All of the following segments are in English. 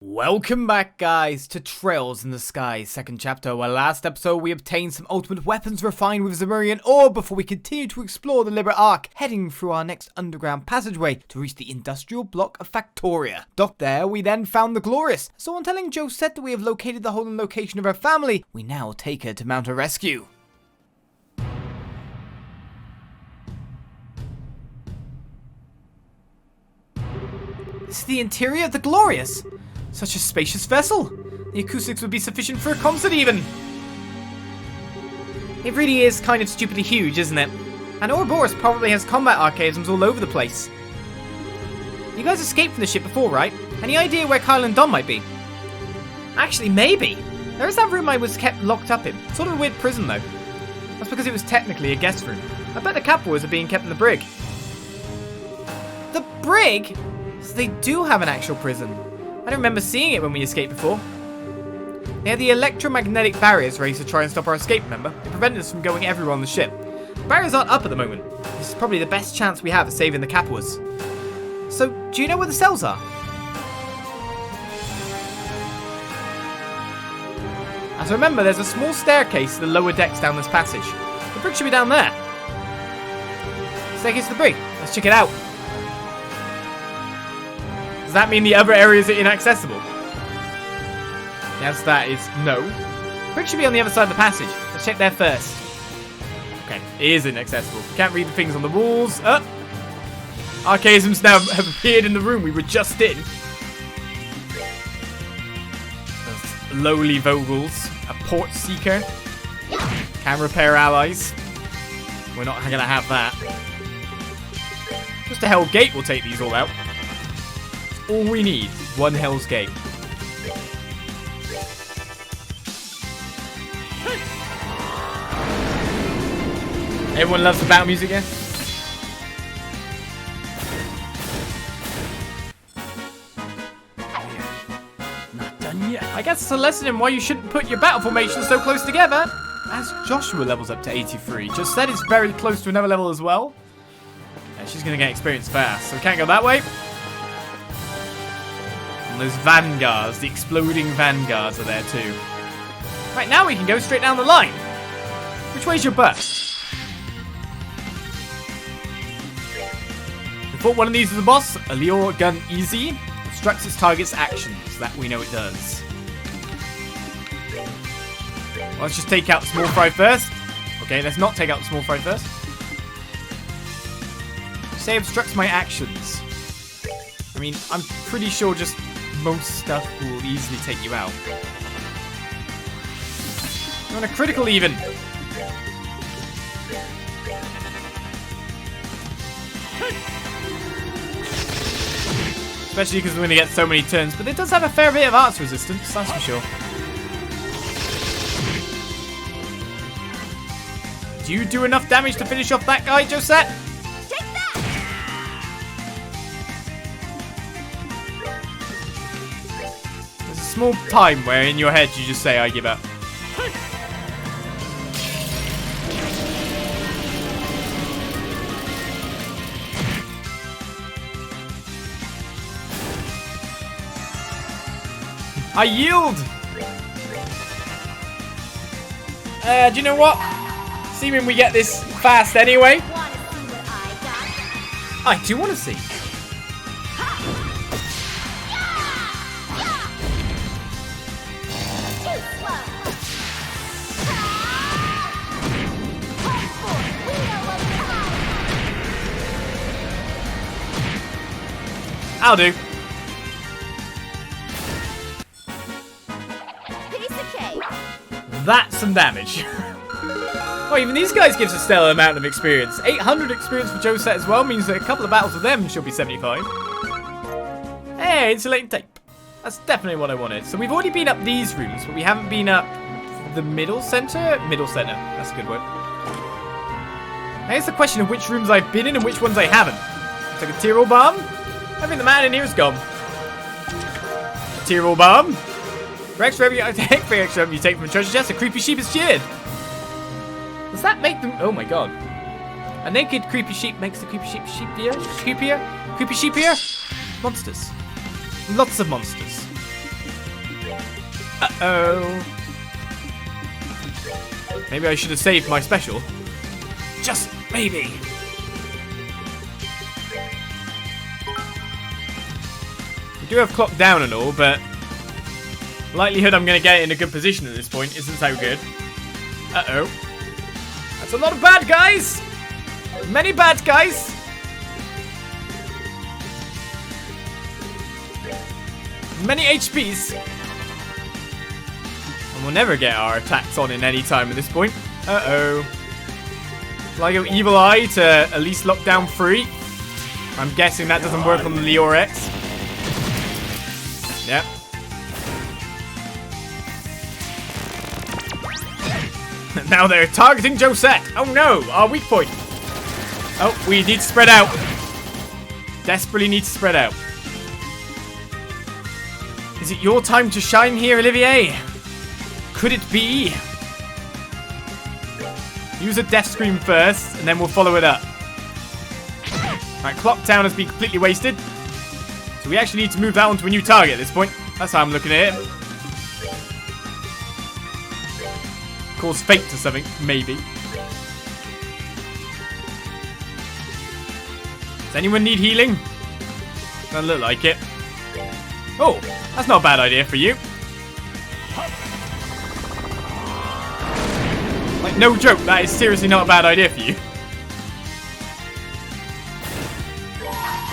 Welcome back, guys, to Trails in the Sky, second chapter, where last episode we obtained some ultimate weapons refined with Zemurian ore before we continue to explore the Liber Arc, heading through our next underground passageway to reach the industrial block of Factoria. Docked there, we then found the Glorious, so on telling Josette that we have located the holding location of her family, we now take her to mount a rescue. This is the interior of the Glorious. Such a spacious vessel. The acoustics would be sufficient for a concert even. It really is kind of stupidly huge, isn't it? And Ouroboros probably has combat archaisms all over the place. You guys escaped from the ship before, right? Any idea where Kyle and Don might be? Actually, maybe. There is that room I was kept locked up in. Sort of a weird prison, though. That's because it was technically a guest room. I bet the Capuas are being kept in the brig. The brig? So they do have an actual prison. I don't remember seeing it when we escaped before. They had the electromagnetic barriers raised to try and stop our escape, remember? It prevented us from going everywhere on the ship. The barriers aren't up at the moment. This is probably the best chance we have of saving the Capuas. So, do you know where the cells are? As I remember, there's a small staircase to the lower decks down this passage. The brig should be down there. Staircase to the brig. Let's check it out. Does that mean the other areas are inaccessible? The answer to that is no. Brig should be on the other side of the passage. Let's check there first. Okay, it is inaccessible. We can't read the things on the walls. Archaisms now have appeared in the room we were just in. Those lowly Vogels. A port seeker. Can repair allies. We're not going to have that. Just a Hell Gate will take these all out. All we need, one Hell's Gate. Everyone loves the battle music, yeah? Not done yet. I guess it's a lesson in why you shouldn't put your battle formations so close together. As Joshua levels up to 83, Josette is very close to another level as well. Yeah, she's going to get experience fast, so we can't go that way. Those vanguards, the exploding vanguards are there too. Right, now we can go straight down the line. Which way's your butt? We thought one of these was a boss. A Lure Gun Easy obstructs its target's actions. That we know it does. Well, let's just take out the small fry first. Okay, let's not take out the small fry first. Say obstructs my actions. I mean, I'm pretty sure just most stuff will easily take you out. You're on a critical even. Especially because we're going to get so many turns. But it does have a fair bit of arts resistance, that's for sure. Do you do enough damage to finish off that guy, Josette? Small time where in your head you just say, I give up. I yield! Do you know what? Seeming we get this fast anyway. I do want to see. I'll do. That's some damage. Oh, even these guys gives a stellar amount of experience. 800 experience for Josette as well means that a couple of battles with them should be 75. Hey, insulating tape. That's definitely what I wanted. So we've already been up these rooms, but we haven't been up the middle center? Middle center. That's a good word. Now here's the question of which rooms I've been in and which ones I haven't. It's like a Tyrol bomb. I think the man in here is gone. Tyrol bomb. For extra revenue you take from a treasure chest, a creepy sheep is cheered. Does that make them... Oh my god. A naked creepy sheep makes the creepy sheep sheepier? Creepy sheepier? Monsters. Lots of monsters. Uh-oh. Maybe I should have saved my special. Just maybe. We do have clock down and all, but likelihood I'm going to get it in a good position at this point isn't so good. Uh-oh. That's a lot of bad guys. Many bad guys. Many HPs. And we'll never get our attacks on in any time at this point. Uh-oh. Shall I go Evil Eye to at least lock down 3? I'm guessing that doesn't work on the Lior X. Yep. Now they're targeting Josette. Oh no, our weak point. Oh, we need to spread out. Desperately need to spread out. Is it your time to shine here, Olivier? Could it be? Use a death scream first, and then we'll follow it up. Right, clock town has been completely wasted. So we actually need to move that onto a new target at this point. That's how I'm looking at it. Cause fate to something, maybe. Does anyone need healing? Doesn't look like it. Oh, that's not a bad idea for you. Like, no joke, that is seriously not a bad idea for you.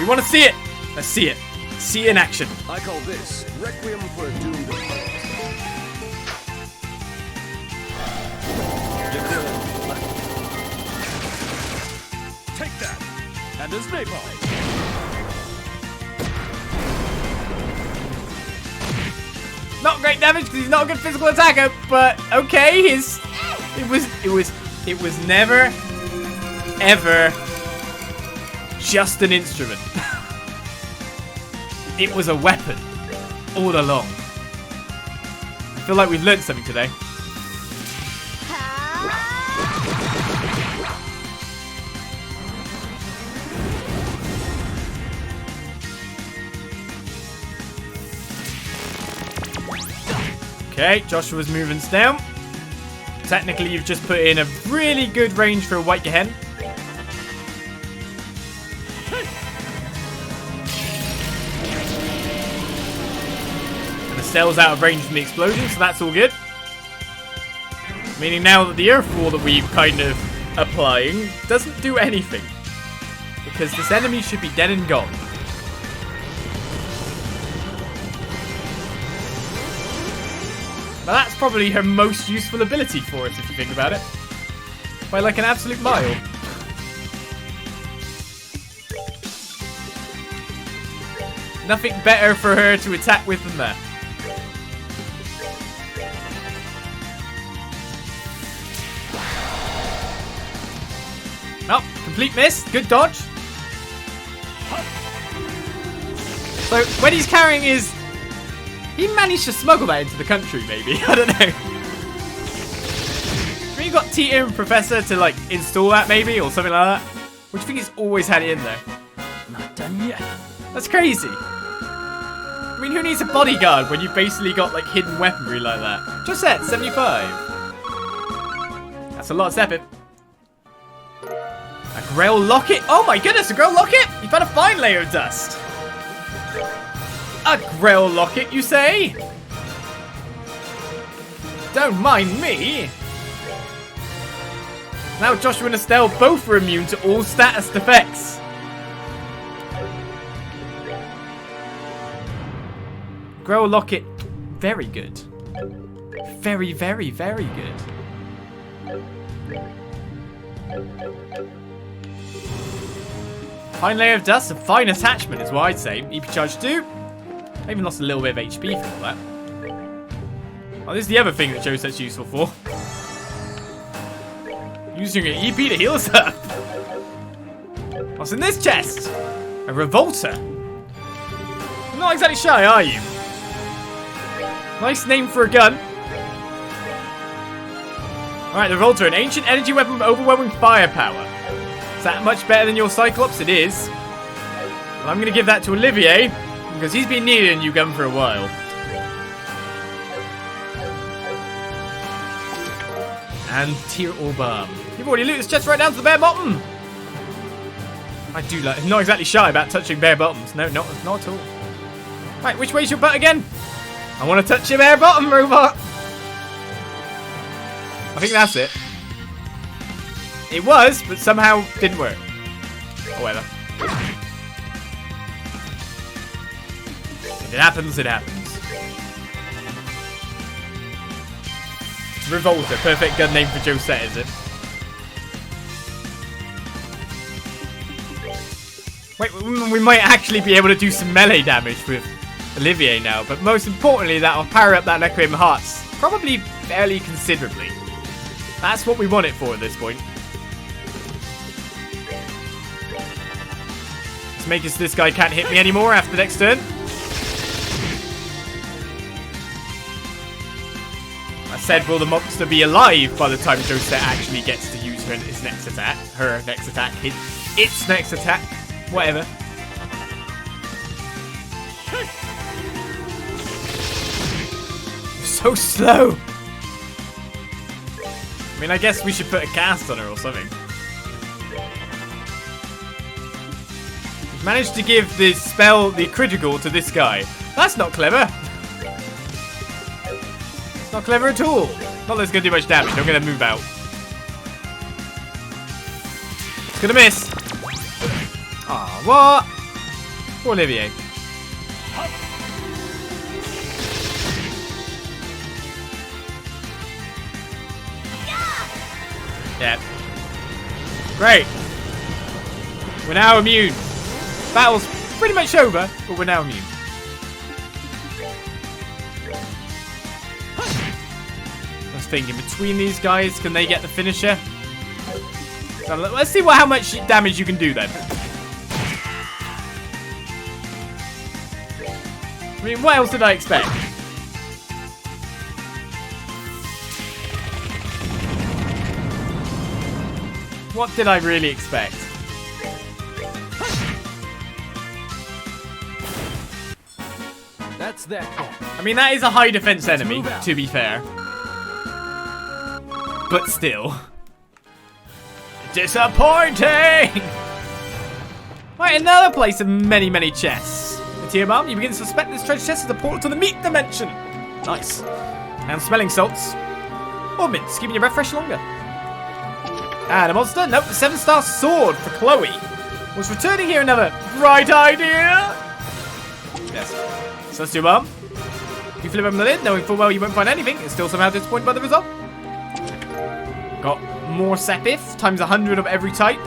We want to see it. Let's see it. See it in action. I call this Requiem for a Doomed Opponent. Take that! And his napalm! Not great damage because he's not a good physical attacker, but okay, it was never, ever just an instrument. It was a weapon all along. I feel like we've learned something today. Okay, Joshua's movement's down. Technically, you've just put in a really good range for a white Gehen. And Estelle's out of range from the explosion, so that's all good. Meaning now that the Earth Wall that we've kind of applying doesn't do anything. Because this enemy should be dead and gone. Now that's probably her most useful ability for us, if you think about it. By like an absolute mile. Nothing better for her to attack with than that. Oh, complete miss. Good dodge. So, when he's carrying his... He managed to smuggle that into the country, maybe. I don't know. Have you got Tita and Professor to, like, install that, maybe? Or something like that? Which I think he's always had it in there. Not done yet. That's crazy. I mean, who needs a bodyguard when you've basically got, like, hidden weaponry like that? Josette, 75. That's a lot of stepping. A Grail Locket. Oh my goodness, a Grail Locket? You've had a fine layer of dust. A Grail Locket, you say? Don't mind me. Now Joshua and Estelle both are immune to all status effects. Grail Locket, very good. Very, very, very good. Fine layer of dust, a fine attachment is what I'd say. EP charge 2. I even lost a little bit of HP from all that. Oh, this is the other thing that Josette's useful for. Using your EP to heal us up. What's in this chest? A revolter. You're not exactly shy, are you? Nice name for a gun. Alright, the revolter, an ancient energy weapon with overwhelming firepower. Is that much better than your Cyclops? It is. Well, I'm going to give that to Olivier. Because he's been needing a new gun for a while. And tier or bomb. You've already looted this chest right down to the bare bottom. I do like, not exactly shy about touching bare bottoms. No, not at all. Right, which way's your butt again? I want to touch your bare bottom, robot. I think that's it. It was, but somehow didn't work. Or whatever. If it happens, it happens. Revolter, perfect gun name for Josette, is it? Wait, we might actually be able to do some melee damage with Olivier now, but most importantly, that'll power up that Requiem Hearts probably fairly considerably. That's what we want it for at this point. Let's make it so this guy can't hit me anymore after the next turn. I said, will the monster be alive by the time Josette actually gets to use its next attack? Her next attack. Its next attack. Whatever. So slow. I mean, I guess we should put a cast on her or something. We've managed to give the spell, the critical, to this guy. That's not clever. It's not clever at all. Not that it's going to do much damage. I'm going to move out. It's going to miss. Aw, what? Poor Olivier. Yeah. Great. We're now immune. Battle's pretty much over, but we're now immune. I was thinking, between these guys, can they get the finisher? So let's see how much damage you can do then. I mean, what else did I expect? What did I really expect? That's that. I mean, that is a high defense enemy, to be fair. But still. Disappointing! Right, another place of many, many chests. The tier bomb, you begin to suspect this treasure chest is a portal to the meat dimension. Nice. And smelling salts. Or mints, keeping your breath fresh longer. And a monster? Nope, the 7-star sword for Chloe. Was returning here another bright idea? Yes. So let's do bomb. You flip open the lid, knowing full well you won't find anything. It's still somehow disappointed by the result. Got more Sepith, times 100 of every type.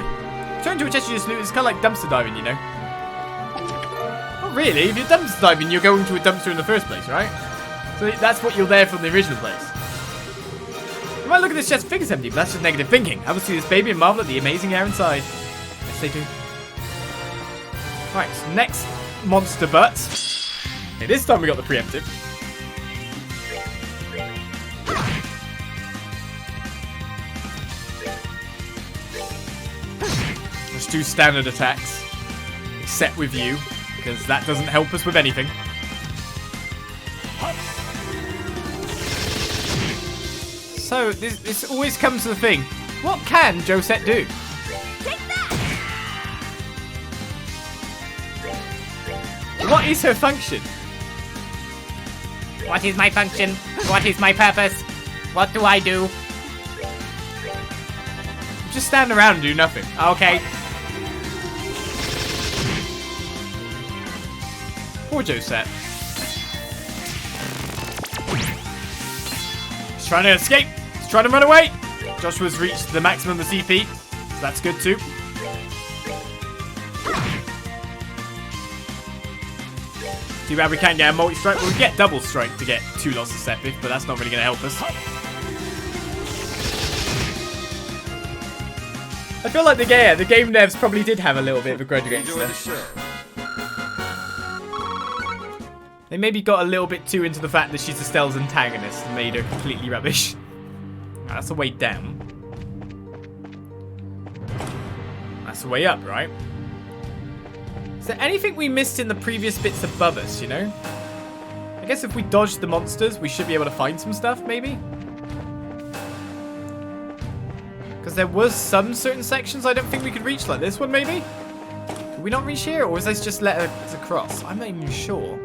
Turn to a chest you just loot, it's kind of like dumpster diving, you know. Not really, if you're dumpster diving, you're going to a dumpster in the first place, right? So that's what you're there from the original place. You might look at this chest, figure's empty, but that's just negative thinking. I will see this baby and marvel at the amazing air inside. Yes, they do. Right, so next monster butt. Okay, this time we got the preemptive. Just do standard attacks. Except with you, because that doesn't help us with anything. So, this always comes to the thing. What can Josette do? Take that! What is her function? What is my function? What is my purpose? What do I do? Just stand around and do nothing. Okay. Poor Josette. He's trying to escape. He's trying to run away. Joshua's reached the maximum of CP. So that's good too. Too bad we can't get a multi-strike. Well, we get double strike to get 2 lots of Sepith, but that's not really going to help us. I feel like the game devs probably did have a little bit of a grudge against her. They maybe got a little bit too into the fact that she's Estelle's antagonist and made her completely rubbish. That's the way down. That's the way up, right? Is there anything we missed in the previous bits above us, you know? I guess if we dodged the monsters, we should be able to find some stuff, maybe? Because there was some certain sections I don't think we could reach, like this one maybe? Could we not reach here, or was this just let us across? I'm not even sure.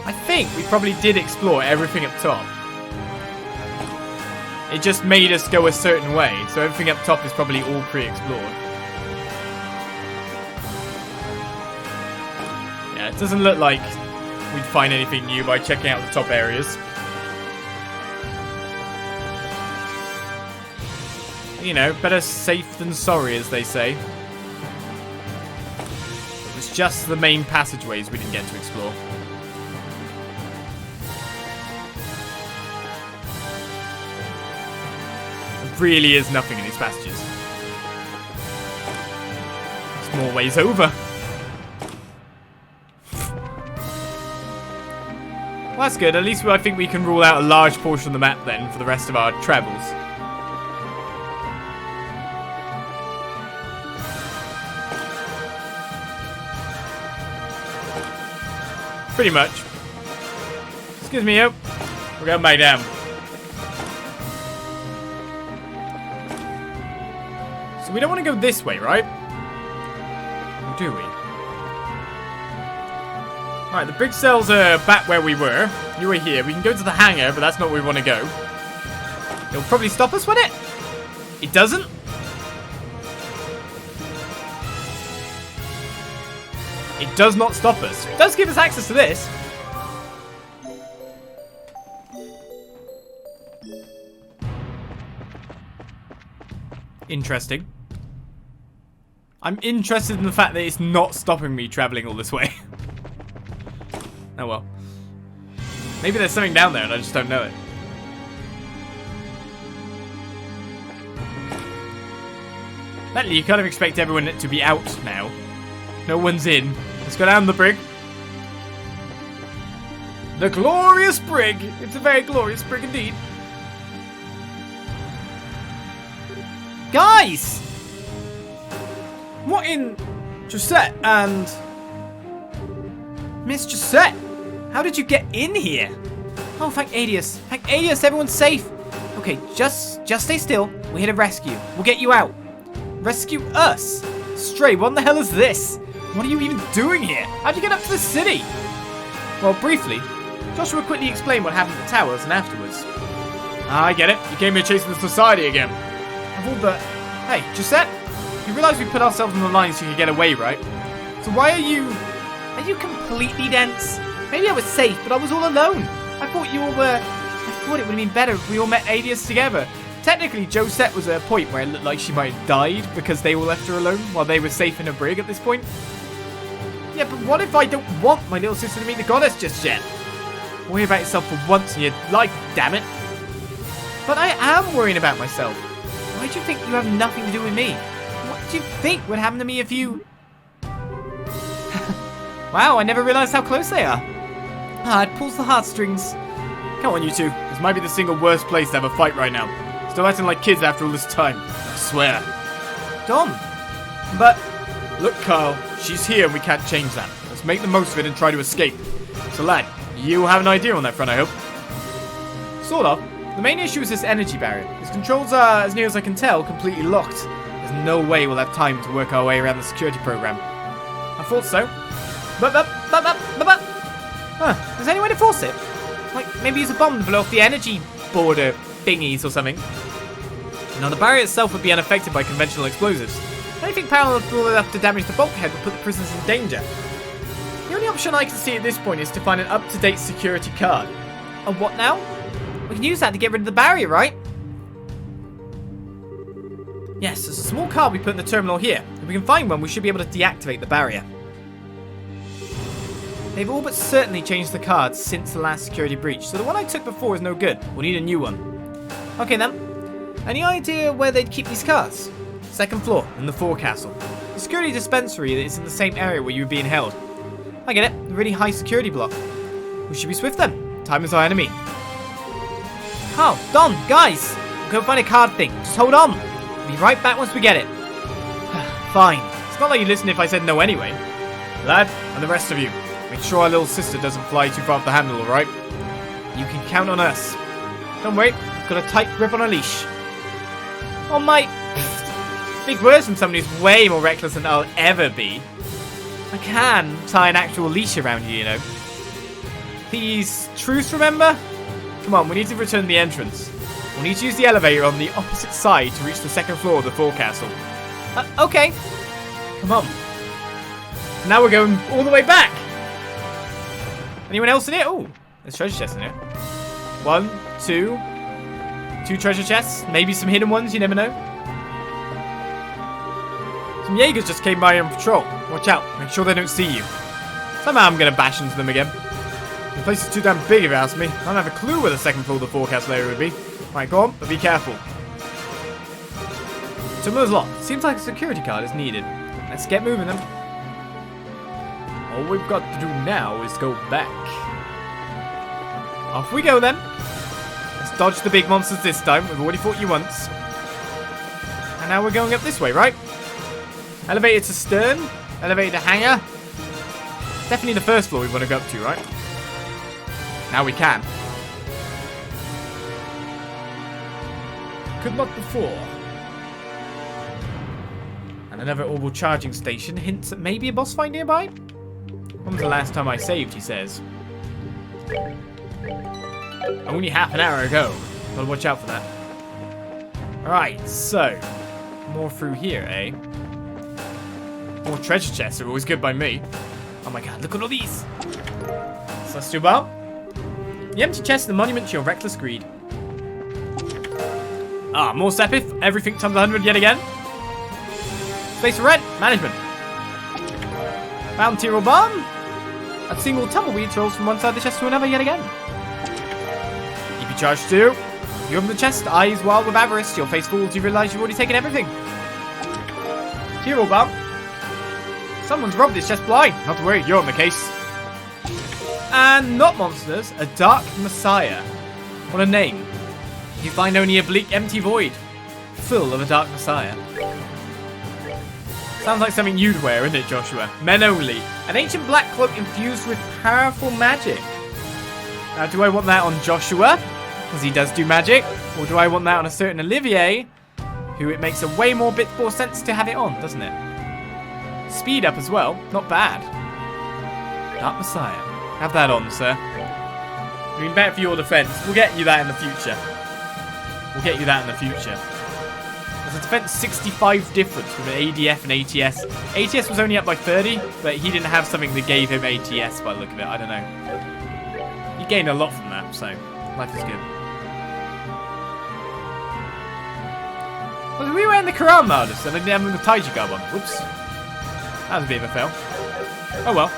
I think we probably did explore everything up top. It just made us go a certain way, so everything up top is probably all pre-explored. Yeah, it doesn't look like we'd find anything new by checking out the top areas. You know, better safe than sorry, as they say. It was just the main passageways we didn't get to explore. There really is nothing in these passages. There's more ways over. Well, that's good. At least I think we can rule out a large portion of the map then for the rest of our travels. Pretty much. Excuse me, yo. We're going back down. So we don't want to go this way, right? Or do we? Alright, the brig cells are back where we were. You were here. We can go to the hangar, but that's not where we want to go. It'll probably stop us, won't it? It doesn't? It does not stop us. It does give us access to this. Interesting. I'm interested in the fact that it's not stopping me traveling all this way. Oh well. Maybe there's something down there and I just don't know it. Apparently you kind of expect everyone to be out now. No one's in. Let's go down the brig. The glorious brig. It's a very glorious brig indeed. Guys! What in Josette and Miss Josette? How did you get in here? Oh, thank Adius. Thank Adius, everyone's safe. Okay, just stay still. We're here to rescue. We'll get you out. Rescue us? Stray, what the hell is this? What are you even doing here? How'd you get up to the city? Well, briefly, Joshua quickly explained what happened at the towers and afterwards. Ah, I get it. You came here chasing the society again. Of all the... Hey, Josette, you realise we put ourselves on the line so you could get away, right? So why are you... Are you completely dense? Maybe I was safe, but I was all alone. I thought you all were... I thought it would have been better if we all met Adius together. Technically, Josette was at a point where it looked like she might have died because they all left her alone while they were safe in a brig at this point. Yeah, but what if I don't want my little sister to meet the goddess just yet? Worry about yourself for once in your life, damn it. But I am worrying about myself. Why do you think you have nothing to do with me? What do you think would happen to me if you... Wow, I never realized how close they are. Ah, it pulls the heartstrings. Come on, you two. This might be the single worst place to have a fight right now. Still acting like kids after all this time. I swear. Dom. But... Look, Carl. She's here and we can't change that. Let's make the most of it and try to escape. So, lad, you have an idea on that front, I hope? Sort of. The main issue is this energy barrier. Its controls are, as near as I can tell, completely locked. There's no way we'll have time to work our way around the security program. I thought so. Huh, is there any way to force it? Like, maybe use a bomb to blow off the energy border thingies or something. Now, the barrier itself would be unaffected by conventional explosives. Anything powerful enough to damage the bulkhead would put the prisoners in danger. The only option I can see at this point is to find an up-to-date security card. A what now? We can use that to get rid of the barrier, right? Yes, there's a small card we put in the terminal here. If we can find one, we should be able to deactivate the barrier. They've all but certainly changed the cards since the last security breach, so the one I took before is no good. We'll need a new one. Okay then. Any idea where they'd keep these cards? Second floor, in the forecastle. The security dispensary is in the same area where you were being held. I get it, a really high security block. We should be swift then. Time is our enemy. Carl, Don, guys! We'll go find a card thing. Just hold on. We'll be right back once we get it. Fine. It's not like you listen if I said no anyway. Lad, and the rest of you, make sure our little sister doesn't fly too far off the handle, alright? You can count on us. Don't worry, I've got a tight grip on a leash. Oh my... Big words from somebody who's way more reckless than I'll ever be. I can tie an actual leash around you, you know. Please, truce, remember? Come on, we need to return to the entrance. We'll need to use the elevator on the opposite side to reach the second floor of the forecastle. Okay. Come on. Now we're going all the way back. Anyone else in it? Oh, there's treasure chests in it. 1, 2. 2 treasure chests. Maybe some hidden ones, you never know. Some Jaegers just came by on patrol. Watch out. Make sure they don't see you. Somehow I'm going to bash into them again. The place is too damn big if you ask me. I don't have a clue where the second floor of the forecast layer would be. Right, go on, but be careful. Terminal's locked. Seems like a security card is needed. Let's get moving then. All we've got to do now is go back. Off we go then. Let's dodge the big monsters this time. We've already fought you once. And now we're going up this way, right? Elevator to stern. Elevator to hangar. Definitely the first floor we want to go up to, right? Now we can. Could not before. And another orbital charging station hints at maybe a boss fight nearby? When was the last time I saved, he says. Only half an hour ago. Gotta watch out for that. Alright, so. More through here, eh? More treasure chests are always good by me. Oh my god, look at all these. Celestial. The empty chest is the monument to your reckless greed. Ah, more Sepith. Everything times 100 yet again. Space for rent. Management. Found Tyrrell Bomb. A single tumbleweed rolls from one side of the chest to another yet again. EP charge 2. You open the chest, eyes wild with avarice. Your face falls, you realise you've already taken everything. Tyrrell Bomb. Someone's robbed this chest blind. Not to worry, you're on the case. And not monsters, a dark messiah. What a name. You find only a bleak, empty void, full of a dark messiah. Sounds like something you'd wear, isn't it, Joshua? Men only. An ancient black cloak infused with powerful magic. Now, do I want that on Joshua, because he does do magic? Or do I want that on a certain Olivier, who it makes a way more bit more sense to have it on, doesn't it? Speed up as well. Not bad. Dark Messiah. Have that on, sir. I mean, better for your defense. We'll get you that in the future. We'll get you that in the future. There's a defense 65 difference with an ADF and ATS. ATS was only up by 30, but he didn't have something that gave him ATS by the look of it. I don't know. He gained a lot from that, so life is good. Well, we were in the Quran modus, and I didn't have the Taiji Garb on. Whoops. That was a bit of a fail. Oh well.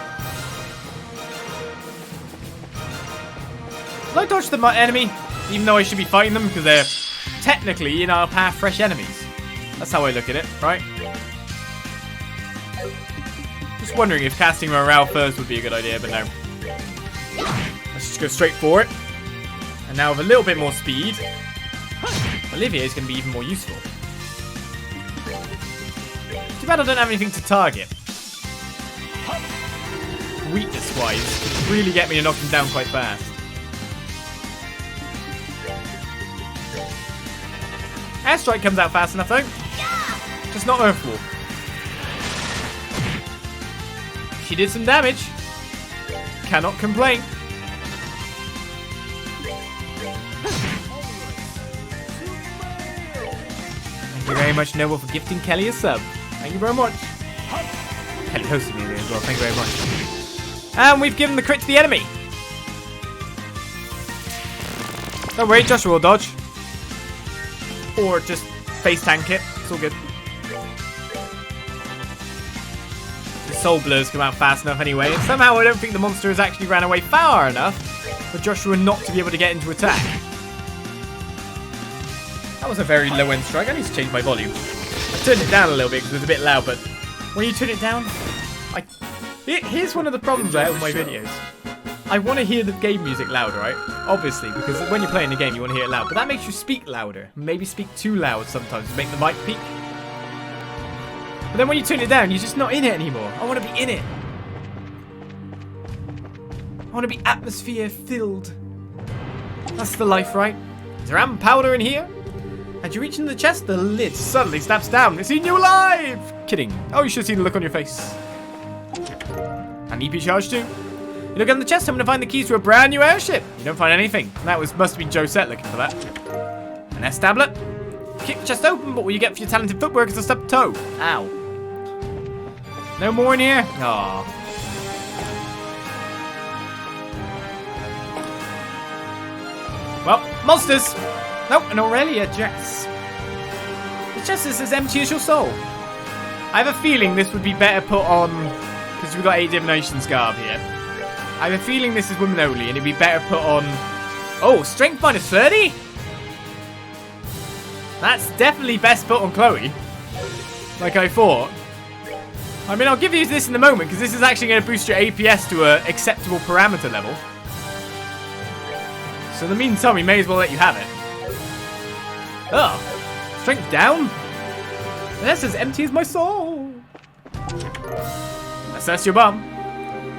Did I dodge the enemy? Even though I should be fighting them because they're technically in our path fresh enemies. That's how I look at it, right? Just wondering if casting morale first would be a good idea, but no. Let's just go straight for it. And now with a little bit more speed, Olivier is going to be even more useful. Too bad I don't have anything to target. Weakness-wise, could really get me to knock him down quite fast. Airstrike comes out fast enough though. Just not Earthwall. She did some damage. Cannot complain. Thank you very much, Noble, for gifting Kelly a sub. Thank you very much. Kelly hosted me as well, thank you very much. And we've given the crit to the enemy. Don't worry, Joshua will dodge. Or just face tank it. It's all good. The soul blurs come out fast enough anyway. And somehow I don't think the monster has actually ran away far enough for Joshua not to be able to get into attack. That was a very low end strike. I need to change my volume. I turned it down a little bit because it was a bit loud, but when you turn it down, here's one of the problems I have with my videos. I want to hear the game music louder, right? Obviously, because when you're playing the game, you want to hear it loud. But that makes you speak louder. Maybe speak too loud sometimes to make the mic peak. But then when you turn it down, you're just not in it anymore. I want to be in it. I want to be atmosphere filled. That's the life, right? Is there ammo powder in here? As you reach into the chest, the lid suddenly snaps down. It's eating you alive! Kidding. Oh, you should have seen the look on your face. An EP charge too. You look in the chest, I'm going to find the keys to a brand new airship. You don't find anything. Must have been Josette looking for that. An S tablet. Keep the chest open, but what you get for your talented footwork is a stubbed toe. Ow. No more in here? Aww. Well, monsters! Nope, an Aurelia dress. The chest is as empty as your soul. I have a feeling this would be better put on, because we've got 8 divinations garb here. I have a feeling this is women only, and it'd be better put on... Oh, strength minus 30? That's definitely best put on Chloe. Like I thought. I mean, I'll give you this in a moment, because this is actually going to boost your APS to an acceptable parameter level. So in the meantime, we may as well let you have it. Oh, strength down? That's as empty as my soul. Assess your bum.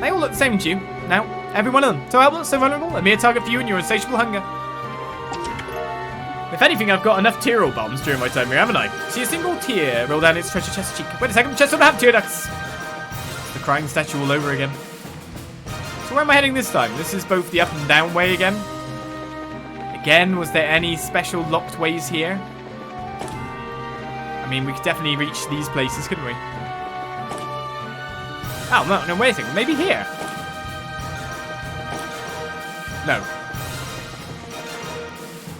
They all look the same to you. Now, every one of them. So helpless, so vulnerable, a mere target for you and your insatiable hunger. If anything, I've got enough tear roll bombs during my time here, haven't I? See a single tear roll down its treasure chest cheek. Wait a second, the chest don't have tear ducts. It's the crying statue all over again. So where am I heading this time? This is both the up and down way again. Again, was there any special locked ways here? I mean, we could definitely reach these places, couldn't we? Oh, no, wait a second. Maybe here. No.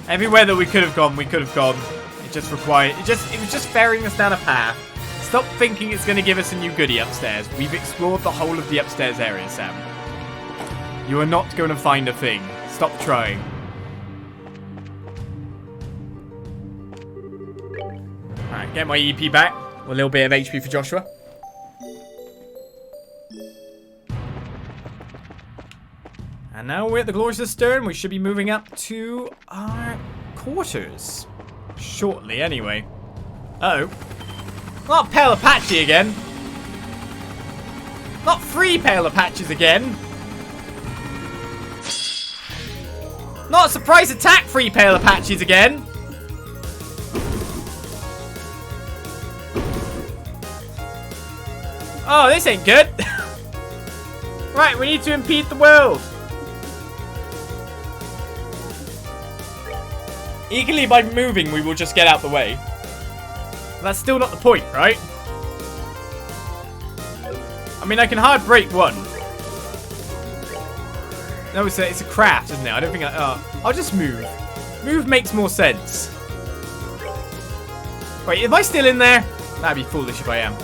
Everywhere that we could have gone, we could have gone. It just required... It was just ferrying us down a path. Stop thinking it's going to give us a new goodie upstairs. We've explored the whole of the upstairs area, Sam. You are not going to find a thing. Stop trying. Alright, get my EP back. A little bit of HP for Joshua. And now we're at the glorious stern. We should be moving up to our quarters. Shortly, anyway. Uh-oh. Not Pale Apache again. Not 3 Pale Apaches again. Not a surprise attack 3 Pale Apaches again. Oh, this ain't good. Right, we need to impede the world. Eagerly by moving, we will just get out the way. But that's still not the point, right? I mean, I can hard break one. No, it's a craft, isn't it? I don't think I'll just move. Move makes more sense. Wait, am I still in there? That'd be foolish if I am.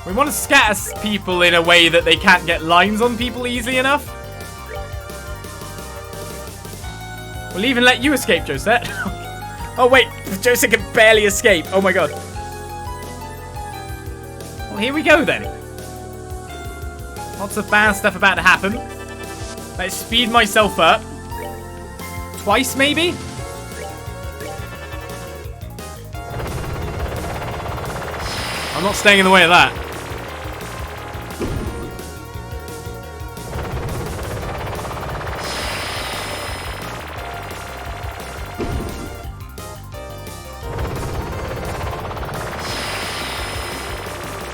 We want to scatter people in a way that they can't get lines on people easily enough. We'll even let you escape, Josette. Oh, wait. Josette can barely escape. Oh, my God. Well, here we go, then. Lots of bad stuff about to happen. Let's speed myself up. Twice, maybe? I'm not staying in the way of that.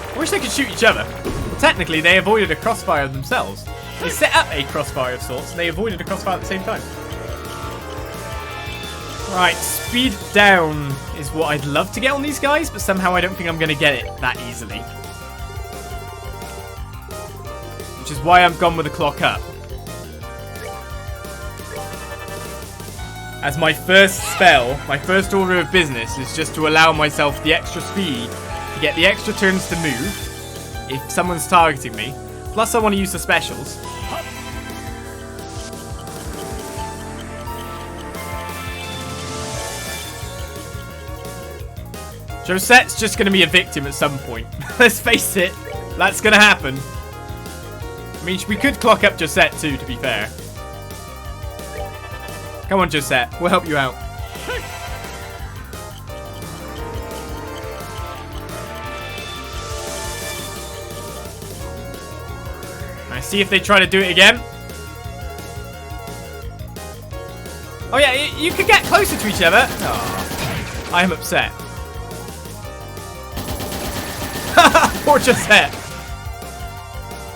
I wish they could shoot each other. Well, technically, they avoided a crossfire themselves. They set up a crossfire of sorts, and they avoided a crossfire at the same time. Right, speed down is what I'd love to get on these guys, but somehow I don't think I'm going to get it that easily. Which is why I'm gone with the clock up. As my first spell, my first order of business is just to allow myself the extra speed to get the extra turns to move if someone's targeting me. Plus I want to use the specials. Josette's just going to be a victim at some point. Let's face it, that's going to happen. I mean, we could clock up Josette too, to be fair. Come on, Josette. We'll help you out. I see if they try to do it again. Oh yeah, you could get closer to each other. Oh, I am upset. Poor Josette.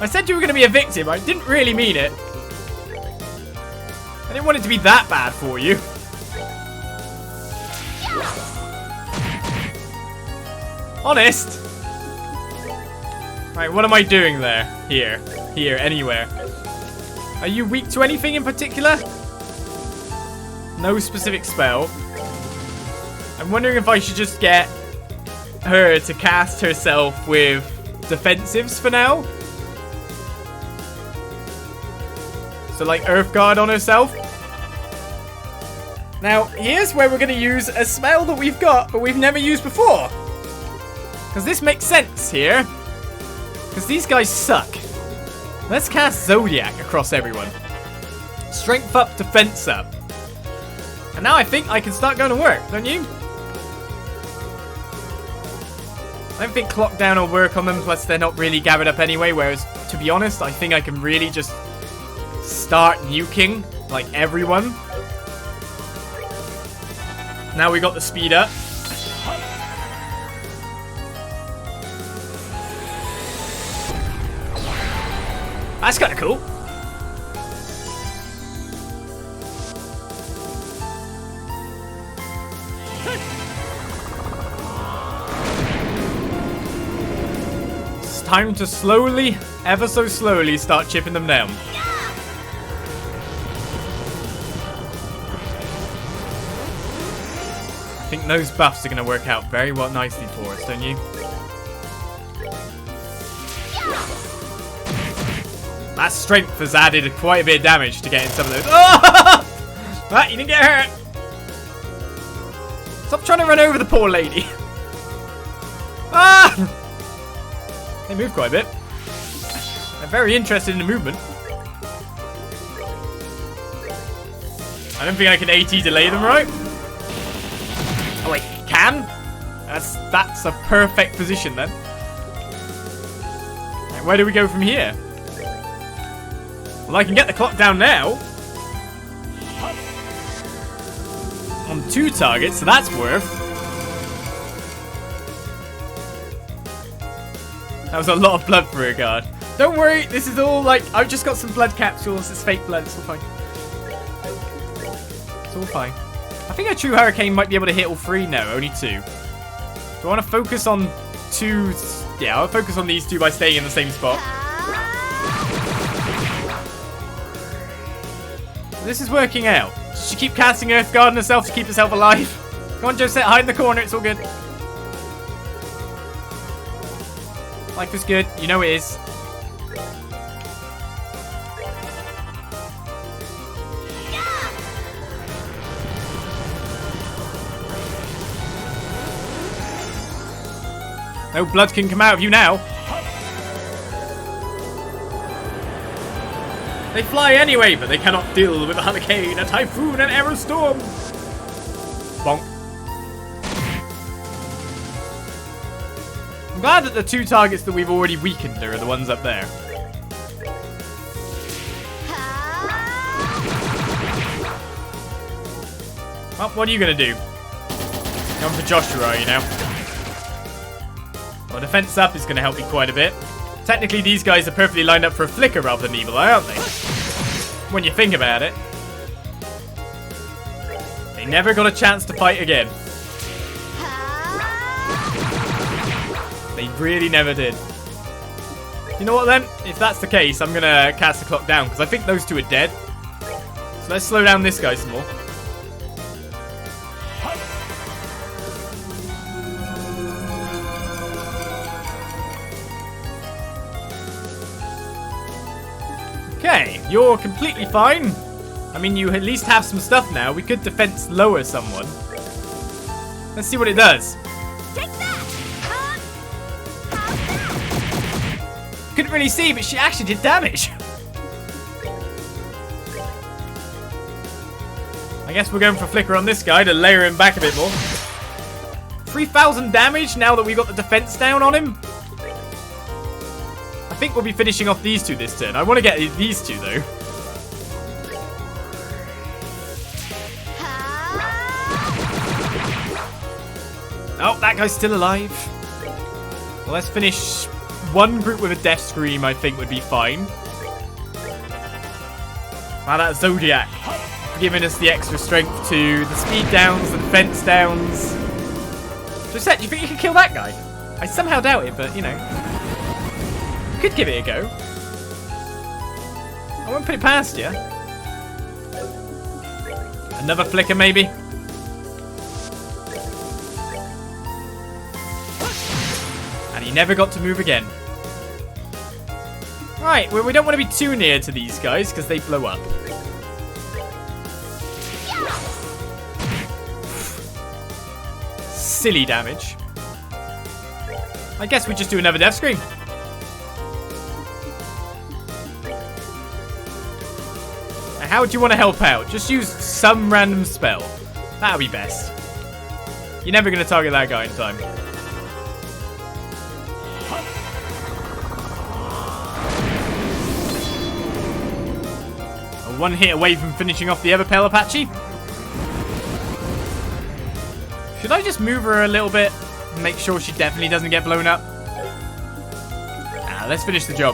I said you were going to be a victim. I didn't really mean it. I didn't want it to be that bad for you. Honest. Right, what am I doing there? Here, anywhere. Are you weak to anything in particular? No specific spell. I'm wondering if I should just get her to cast herself with defensives for now. So like Earth Guard on herself. Now, here's where we're going to use a spell that we've got, but we've never used before. Because this makes sense here. Because these guys suck. Let's cast Zodiac across everyone. Strength up, defense up. And now I think I can start going to work, don't you? I don't think Clock Down will work on them, plus they're not really gathered up anyway, whereas, to be honest, I think I can really just start nuking, like, everyone. Now we got the speed up. That's kind of cool. It's time to slowly, ever so slowly, start chipping them down. I think those buffs are going to work out very well nicely for us, don't you? That strength has added quite a bit of damage to getting some of those. Oh! Right, you didn't get hurt. Stop trying to run over the poor lady. Ah! They move quite a bit. They're very interested in the movement. I don't think I can AT delay them, right? Oh wait, can? That's a perfect position then. Right, where do we go from here? Well, I can get the clock down now. On 2 targets, so that's worth. That was a lot of blood for a guard. Don't worry, this is all like, I've just got some blood capsules. It's fake blood, it's all fine. It's all fine. I think a true hurricane might be able to hit all 3. No, only 2. Do I want to focus on 2? Yeah, I'll focus on these 2 by staying in the same spot. This is working out. She keep casting Earth Guard on herself to keep herself alive. Come on, Josette, hide in the corner. It's all good. Life is good. You know it is. No blood can come out of you now. They fly anyway, but they cannot deal with a hurricane, a typhoon, an arrow storm. Bonk. I'm glad that the 2 targets that we've already weakened are the ones up there. Well, what are you going to do? Going for Joshua, are you now? Well, defense up is going to help me quite a bit. Technically, these guys are perfectly lined up for a flicker rather than evil eye, aren't they? When you think about it. They never got a chance to fight again. They really never did. You know what then? If that's the case, I'm going to cast the clock down because I think those 2 are dead. So let's slow down this guy some more. Okay, you're completely fine. I mean, you at least have some stuff now. We could defense lower someone. Let's see what it does. Take that! Couldn't really see, but she actually did damage. I guess we're going for flicker on this guy to layer him back a bit more. 3,000 damage now that we've got the defense down on him. I think we'll be finishing off these 2 this turn. I want to get these 2 though. That guy's still alive. Well, let's finish one group with a death scream, I think would be fine. Wow, that Zodiac giving us the extra strength to the speed downs, the defense downs. Josette, do you think you could kill that guy? I somehow doubt it, but, you know. You could give it a go. I won't put it past you. Another flicker, maybe? And he never got to move again. Right, well, we don't want to be too near to these guys, because they blow up. Silly damage. I guess we just do another death scream. Now, how would you want to help out? Just use some random spell. That would be best. You're never going to target that guy in time. One hit away from finishing off the other Pale Apache. Should I just move her a little bit and make sure she definitely doesn't get blown up? Let's finish the job.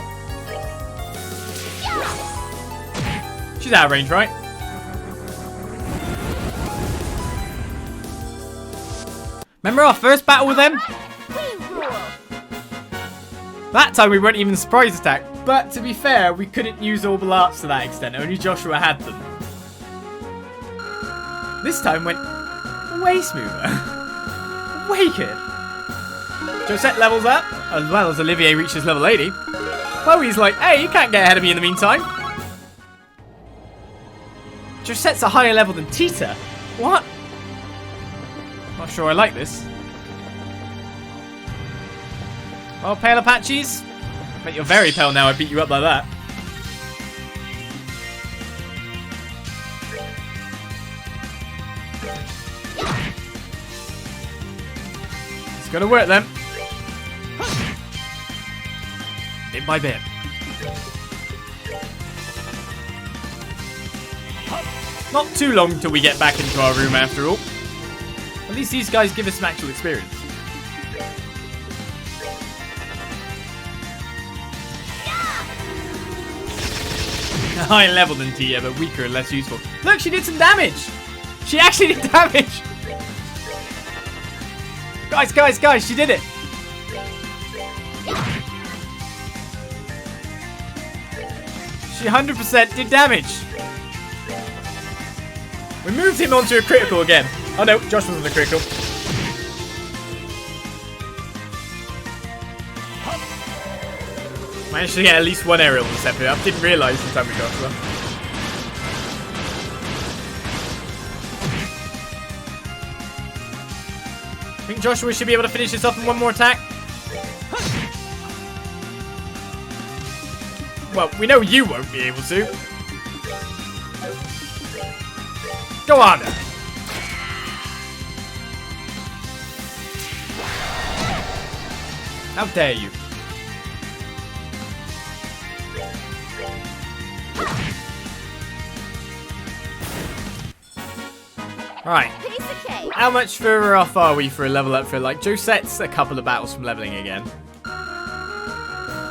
She's out of range, right? Remember our first battle with them? That time we weren't even surprise attack. But to be fair, we couldn't use Orbital Arts to that extent. Only Joshua had them. This time went way smoother. Way good. Josette levels up, as well as Olivier reaches level 80. Chloe's like, hey, you can't get ahead of me in the meantime. Josette's a higher level than Tita. What? Not sure I like this. Well, Pale Apaches. Bet you're very pale now, I beat you up like that. It's gonna work then. Bit by bit. Not too long till we get back into our room after all. At least these guys give us some actual experience. Higher level than Tia, but weaker and less useful. Look, she did some damage! She actually did damage! Guys, she did it! She 100% did damage! We moved him onto a critical again. Oh no, Josh was on the critical. Managed to get at least one aerial to step it up. Didn't realise the time we got to them. I think Joshua should be able to finish this off in one more attack. Well, we know you won't be able to. Go on. How dare you? Right. How much further off are we for a level up for like Josette's a couple of battles from leveling again.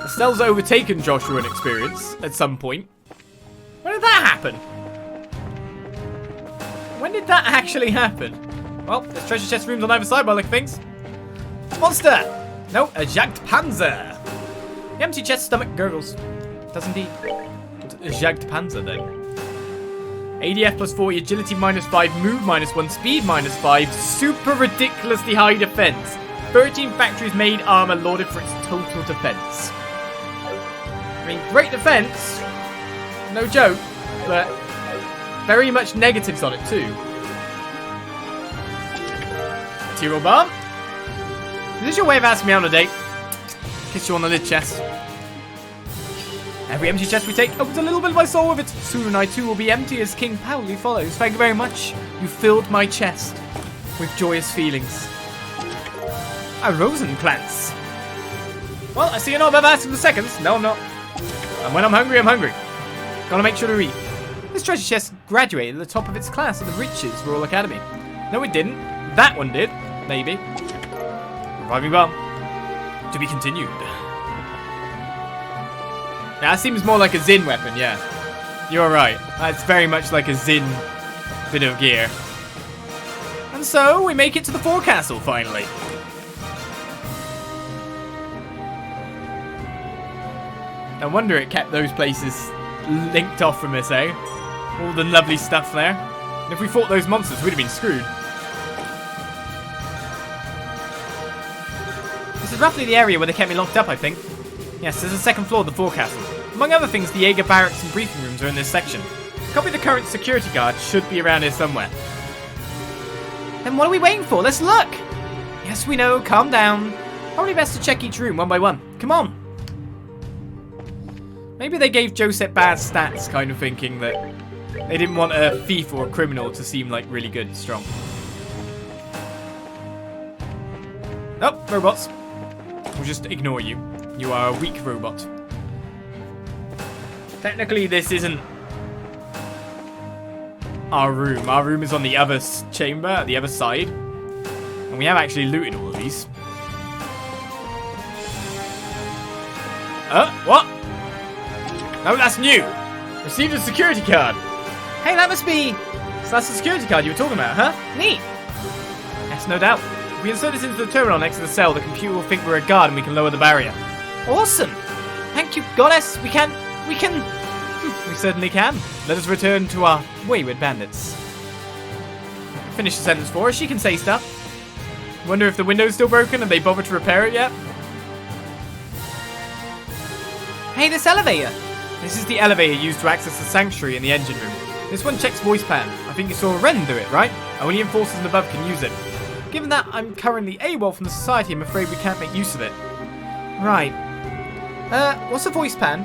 Estelle's overtaken Joshua in experience at some point. When did that happen? When did that actually happen? Well, there's treasure chest rooms on either side by looking things. Monster! No, a Jagd Panzer. The empty chest stomach gurgles. Does indeed. What's a Jagd Panzer then? ADF plus 40, agility minus 5, move minus 1, speed minus 5, super ridiculously high defense. 13 factories made armor lauded for its total defense. I mean, great defense, no joke, but very much negatives on it too. Tiro bar. Is this your way of asking me out on a date? Kiss you on the lid chest. Every empty chest we take opens a little bit of my soul with it. Soon I too will be empty as King Pauli follows. Thank you very much. You filled my chest with joyous feelings. A Rosenkrantz. Well, I see you're not above asking for seconds. No, I'm not. And when I'm hungry, I'm hungry. Gotta make sure to eat. This treasure chest graduated at the top of its class at the Riches Royal Academy. No, it didn't. That one did. Maybe. Reviving bomb. To be continued. Now, that seems more like a Zin weapon, yeah. You're right. That's very much like a Zin bit of gear. And so, we make it to the forecastle, finally. No wonder it kept those places linked off from us, eh? All the lovely stuff there. And if we fought those monsters, we'd have been screwed. This is roughly the area where they kept me locked up, I think. Yes, there's a second floor of the forecastle. Among other things, the Jaeger barracks and briefing rooms are in this section. A copy of the current security guard should be around here somewhere. Then what are we waiting for? Let's look! Yes, we know. Calm down. Probably best to check each room one by one. Come on. Maybe they gave Josette bad stats, kind of thinking that they didn't want a thief or a criminal to seem like really good and strong. Oh, robots. We'll just ignore you. You are a weak robot. Technically, this isn't our room. Our room is on the other chamber, the other side. And we have actually looted all of these. What? Oh, that's new. Received a security card. Hey, that must be... So that's the security card you were talking about, huh? Neat. Yes, no doubt. If we insert this into the terminal next to the cell, the computer will think we're a guard and we can lower the barrier. Awesome. Thank you, goddess. We certainly can. Let us return to our wayward bandits. Finish the sentence for her. She can say stuff. Wonder if the window's still broken. Have they bothered to repair it yet? Hey, this elevator. This is the elevator used to access the sanctuary in the engine room. This one checks voice pan. I think you saw Ren do it, right? Only enforcers and above can use it. Given that I'm currently AWOL from the society, I'm afraid we can't make use of it. Right. What's a voice pan?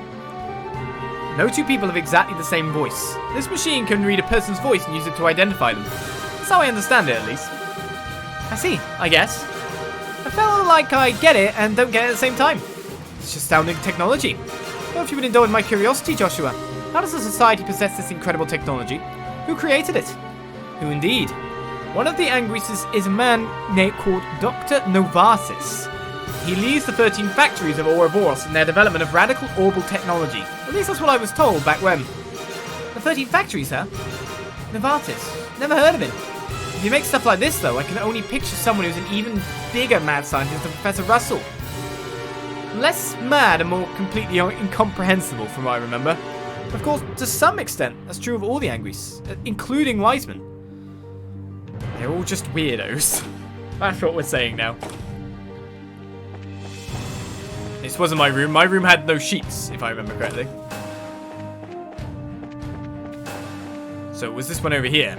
No two people have exactly the same voice. This machine can read a person's voice and use it to identify them. That's how I understand it, at least. I see, I guess. I felt like I get it and don't get it at the same time. It's just astounding technology. Well, if you would indulge my curiosity, Joshua, how does a society possess this incredible technology? Who created it? Who indeed? One of the Anguises is a man called Dr. Novartis. He leads the 13 factories of Ouroboros in their development of radical orbital technology. At least that's what I was told back when. The 13 factories, huh? Novartis. Never heard of him. If he makes stuff like this, though, I can only picture someone who's an even bigger mad scientist than Professor Russell. Less mad and more completely incomprehensible from what I remember. Of course, to some extent, that's true of all the Anguis, including Wiseman. They're all just weirdos. That's what we're saying now. This wasn't my room. My room had no sheets, if I remember correctly. So, was this one over here?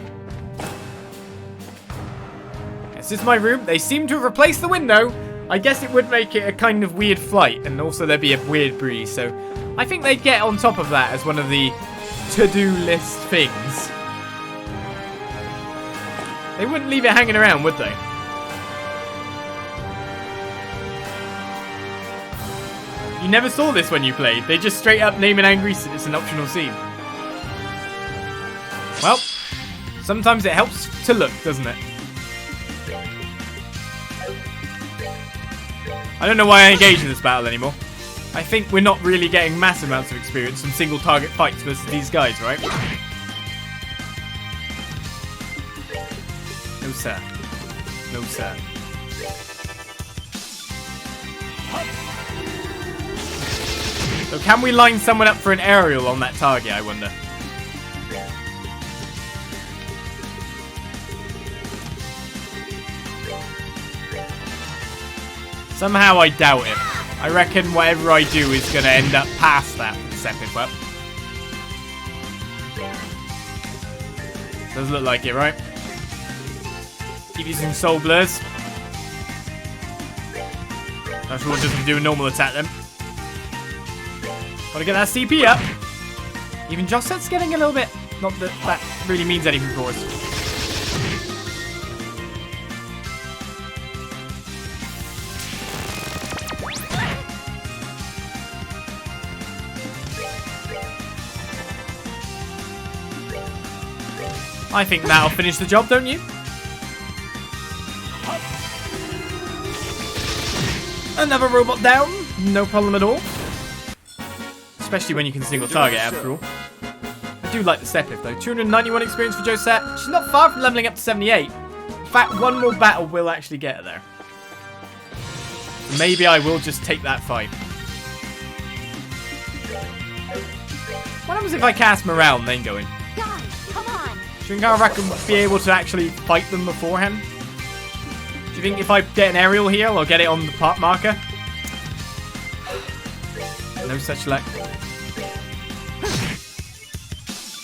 Yes, this is my room. They seem to have replaced the window. I guess it would make it a kind of weird flight, and also there'd be a weird breeze, so I think they'd get on top of that as one of the to-do list things. They wouldn't leave it hanging around, would they? You never saw this when you played. They just straight up name an angry scene. It's an optional scene. Well, sometimes it helps to look, doesn't it? I don't know why I engage in this battle anymore. I think we're not really getting massive amounts of experience from single target fights versus these guys, right? No sir. No sir. So can we line someone up for an aerial on that target, I wonder? Somehow I doubt it. I reckon whatever I do is going to end up past that for the second well. Does look like it, right? Keep using soul blurs. That's what doesn't do a normal attack then. Gotta get that CP up. Even Josette's getting a little bit. Not that that really means anything for us. I think that'll finish the job, don't you? Another robot down. No problem at all. Especially when you can single target, after all. I do like the step lift, though. 291 experience for Josette. She's not far from leveling up to 78. In fact, one more battle will actually get her there. Maybe I will just take that fight. What happens if I cast Morale and then go in? Guys, come on. Do you think I reckon be able to actually fight them beforehand? Do you think if I get an aerial heal, I'll get it on the part marker? No such luck.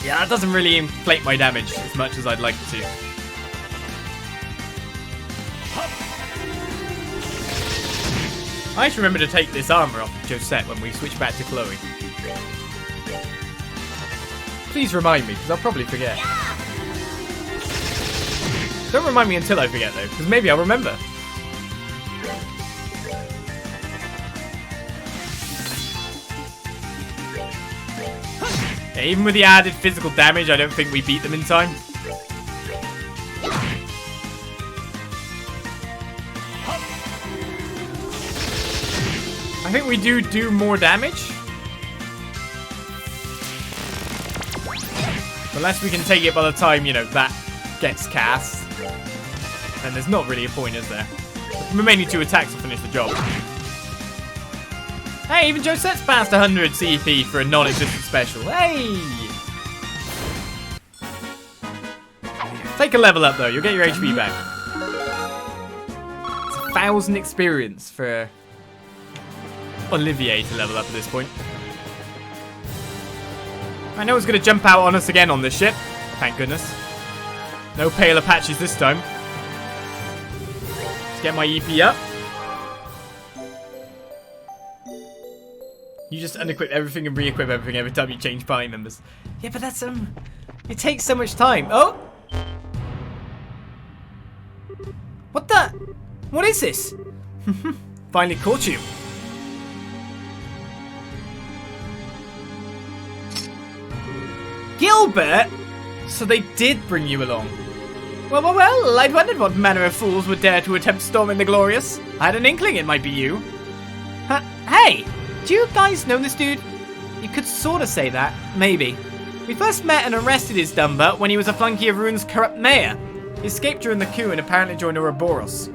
Yeah, that doesn't really inflate my damage as much as I'd like it to. I should remember to take this armor off of Josette when we switch back to Chloe. Please remind me, because I'll probably forget. Don't remind me until I forget, though, because maybe I'll remember. Yeah, even with the added physical damage, I don't think we beat them in time. I think we do more damage. Unless we can take it by the time, you know, that gets cast. Then there's not really a point, is there? The remaining 2 attacks will finish the job. Hey, even Josette's passed 100 CP for a non-existent special. Hey! Take a level up, though. You'll get your HP back. It's 1,000 experience for Olivier to level up at this point. I know it's going to jump out on us again on this ship. Thank goodness. No pale Apaches this time. Let's get my EP up. You just unequip everything and re-equip everything every time you change party members. Yeah, but that's, it takes so much time. Oh! What the? What is this? Finally caught you. Gilbert? So they did bring you along. Well, I'd wondered what manner of fools would dare to attempt storming the Glorious. I had an inkling it might be you. Hey, do you guys know this dude? You could sort of say that, maybe. We first met and arrested his dumb butt when he was a flunky of Rune's corrupt mayor. He escaped during the coup and apparently joined Ouroboros.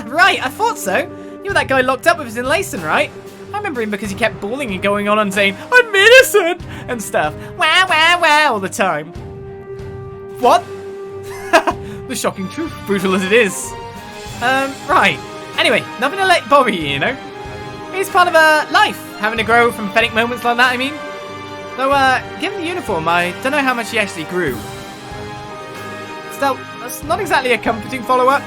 Right, I thought so. You were that guy locked up with us in Leysen, right? I remember him because he kept bawling and going on and saying, I'm innocent! And stuff. Wow, wow, wow, all the time. What? The shocking truth, brutal as it is. Right. Anyway, nothing to let bother you, you know? It's part of life, having to grow from pathetic moments like that, I mean. Though, given the uniform, I don't know how much he actually grew. Still, that's not exactly a comforting follow-up.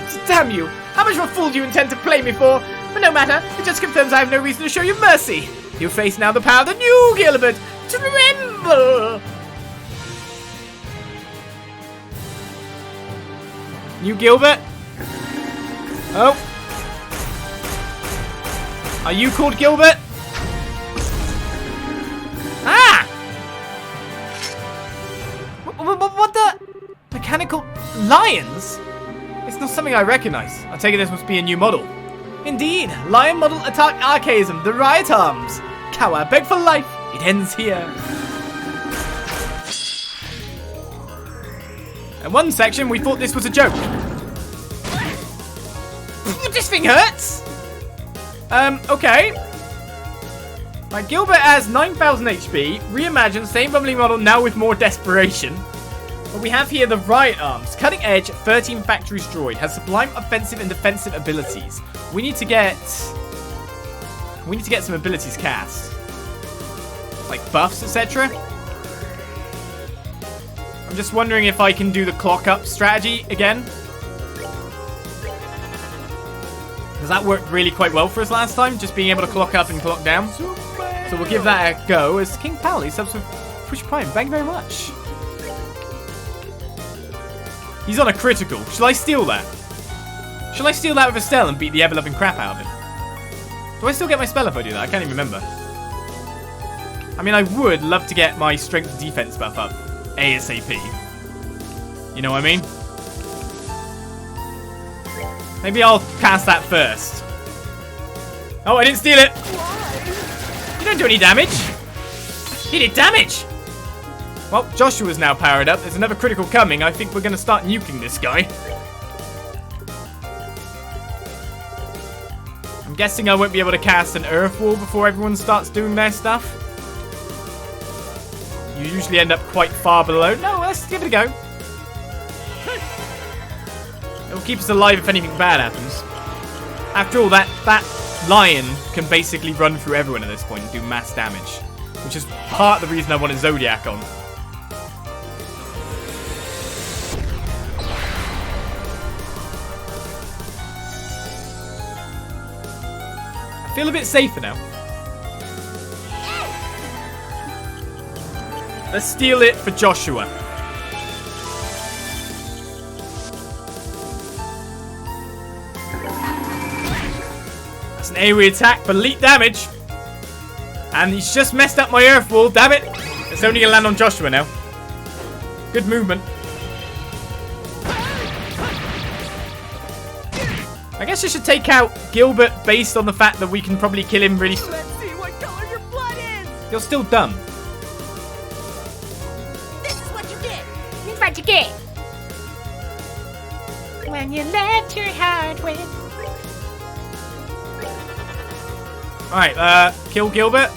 So damn you! How much of a fool do you intend to play me for? But no matter, it just confirms I have no reason to show you mercy. You face now the power of the new Gilbert to remember. New Gilbert? Oh. Are you called Gilbert? Ah! What the? Mechanical lions? It's not something I recognize. I take it this must be a new model. Indeed, lion model attack Archaism, the riot arms. Capua, beg for life. It ends here. In one section, we thought this was a joke. This thing hurts. Okay. Right, Gilbert has 9,000 HP. Reimagined, same bubbly model, now with more desperation. But we have here the riot arms. Cutting edge, 13 factories droid. Has sublime offensive and defensive abilities. We need to get some abilities cast. Like buffs, etc. I'm just wondering if I can do the clock up strategy again. Because that worked really quite well for us last time, just being able to clock up and clock down. So we'll give that a go as King Pally subs with Push Prime. Thank you very much. He's on a critical. Shall I steal that? Shall I steal that with Estelle and beat the ever-loving crap out of him? Do I still get my spell if I do that? I can't even remember. I mean, I would love to get my strength defense buff up ASAP. You know what I mean? Maybe I'll cast that first. Oh, I didn't steal it. You don't do any damage. He did damage. Well, Joshua's now powered up. There's another critical coming. I think we're going to start nuking this guy. I'm guessing I won't be able to cast an earth wall before everyone starts doing their stuff. You usually end up quite far below. No, let's give it a go. It will keep us alive if anything bad happens. After all, that lion can basically run through everyone at this point and do mass damage. Which is part of the reason I wanted Zodiac on. I feel a bit safer now. Let's steal it for Joshua. That's an AoE attack for elite damage. And he's just messed up my earth wall, damn it. It's only gonna land on Joshua now. Good movement. I guess I should take out Gilbert based on the fact that we can probably kill him really... Let's see what color your blood is! You're still dumb. This is what you get! This is what you get. When you let your heart win. Alright, kill Gilbert.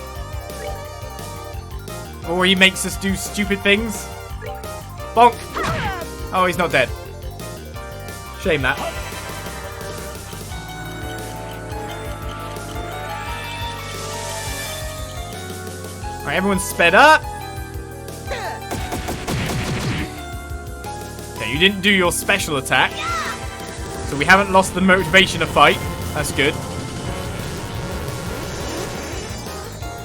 Or he makes us do stupid things. Bonk. Oh, he's not dead. Shame that. Alright, everyone's sped up. Okay, you didn't do your special attack. So we haven't lost the motivation to fight. That's good.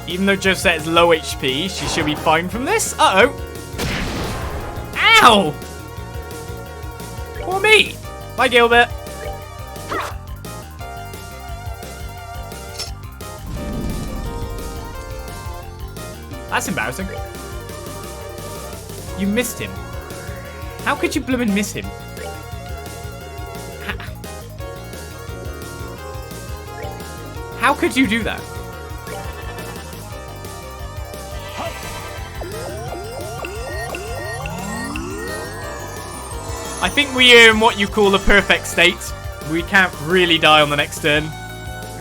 Even though Josette is low HP, she should be fine from this. Uh-oh. Ow! Poor me. Bye, Gilbert. That's embarrassing. You missed him. How could you bloomin' miss him? How could you do that? I think we are in what you call a perfect state. We can't really die on the next turn.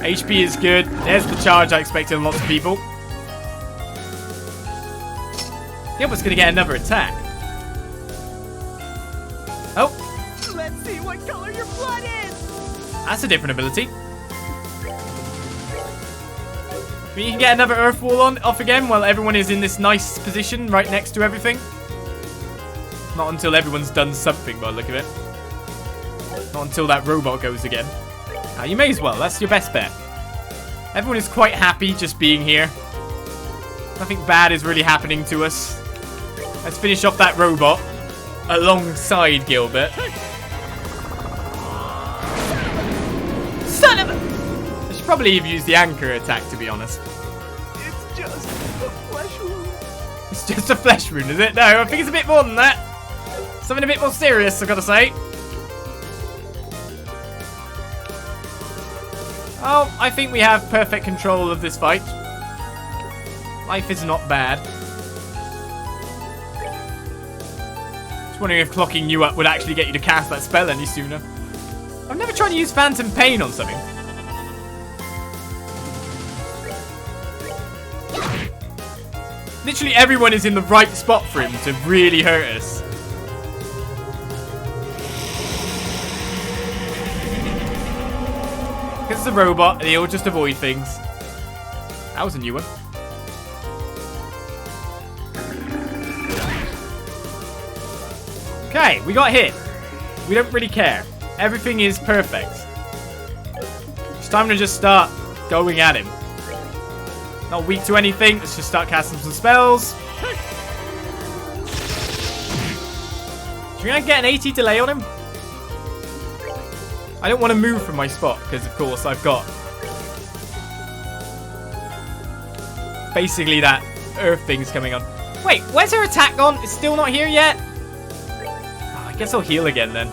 HP is good. There's the charge I expected on lots of people. Gilbert's gonna get another attack. Oh. Let's see what color your blood is! That's a different ability. But you can get another earth wall off again while everyone is in this nice position right next to everything. Not until everyone's done something by the look of it. Not until that robot goes again. You may as well. That's your best bet. Everyone is quite happy just being here. Nothing bad is really happening to us. Let's finish off that robot alongside Gilbert. Son of a... I should probably have used the anchor attack, to be honest. It's just a flesh wound. It's just a flesh wound, is it? No, I think it's a bit more than that. Something a bit more serious, I've got to say. Oh, I think we have perfect control of this fight. Life is not bad. Just wondering if clocking you up would actually get you to cast that spell any sooner. I've never tried to use Phantom Pain on something. Literally everyone is in the right spot for him to really hurt us. Because it's a robot and he'll just avoid things. That was a new one. Okay, we got hit. We don't really care. Everything is perfect. It's time to just start going at him. Not weak to anything. Let's just start casting some spells. Do you think I can get an 80 delay on him? I don't want to move from my spot because, of course, I've got basically that earth thing's coming on. Wait, where's her attack gone? It's still not here yet? Oh, I guess I'll heal again then.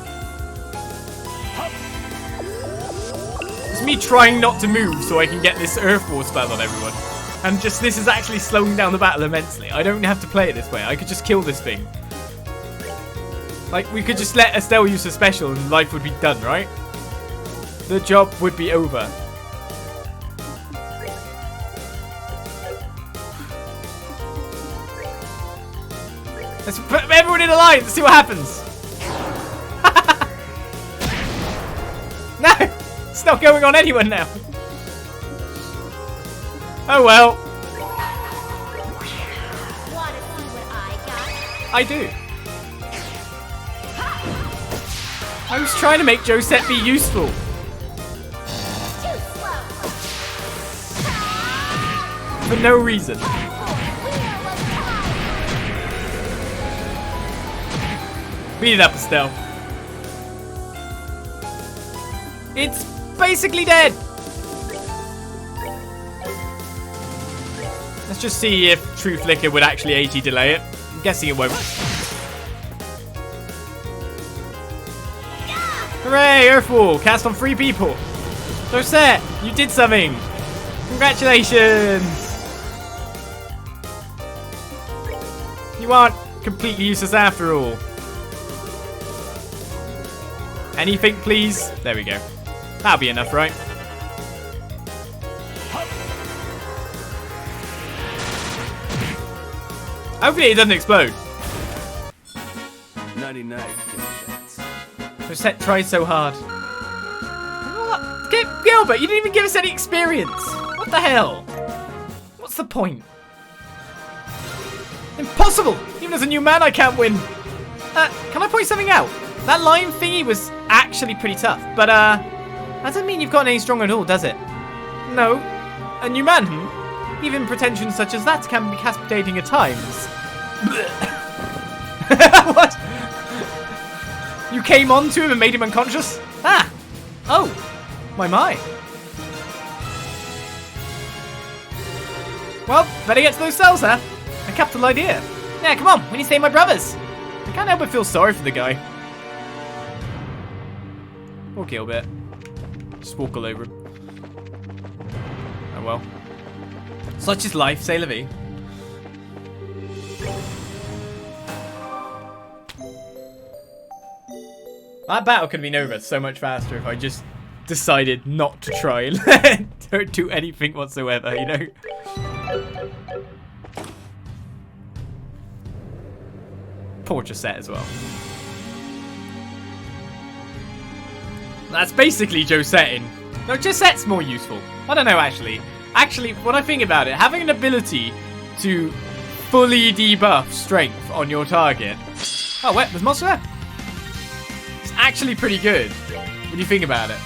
me trying not to move so I can get this Earth War spell on everyone. And just, this is actually slowing down the battle immensely. I don't have to play it this way. I could just kill this thing. Like, we could just let Estelle use her special and life would be done, right? The job would be over. Let's put everyone in a line. Let's see what happens. No, it's not going on anyone now. Oh well. Wanna see what I got? I do. I was trying to make Josette be useful. Too slow. For no reason. Beat it up, Estelle. It's basically dead. Let's just see if True Flicker would actually AT delay it. I'm guessing it won't. Hooray, Earthwall! Cast on 3 people. Josette, you did something. Congratulations. You aren't completely useless after all. Anything, please? There we go. That'll be enough, right? Hopefully it doesn't explode. 99. Josette tried so hard. What? Gilbert, you didn't even give us any experience. What the hell? What's the point? Impossible! Even as a new man, I can't win. Can I point something out? That line thingy was actually pretty tough, but that doesn't mean you've gotten any stronger at all, does it? No. A new man, Even pretensions such as that can be captivating at times. What? You came on to him and made him unconscious? Ah! Oh! My. Well, better get to those cells, huh? A capital idea. Yeah, come on, we need to save my brothers. I can't help but feel sorry for the guy. Poor Gilbert. Just walk all over him. Oh well. Such is life, c'est la vie. That battle could have been over so much faster if I just decided not to try and don't do anything whatsoever, you know? Poor Josette as well. That's basically Josette in. No, Josette's more useful. I don't know, actually. Actually, when I think about it, having an ability to fully debuff strength on your target. Oh, wait, there's a monster there. It's actually pretty good when you think about it.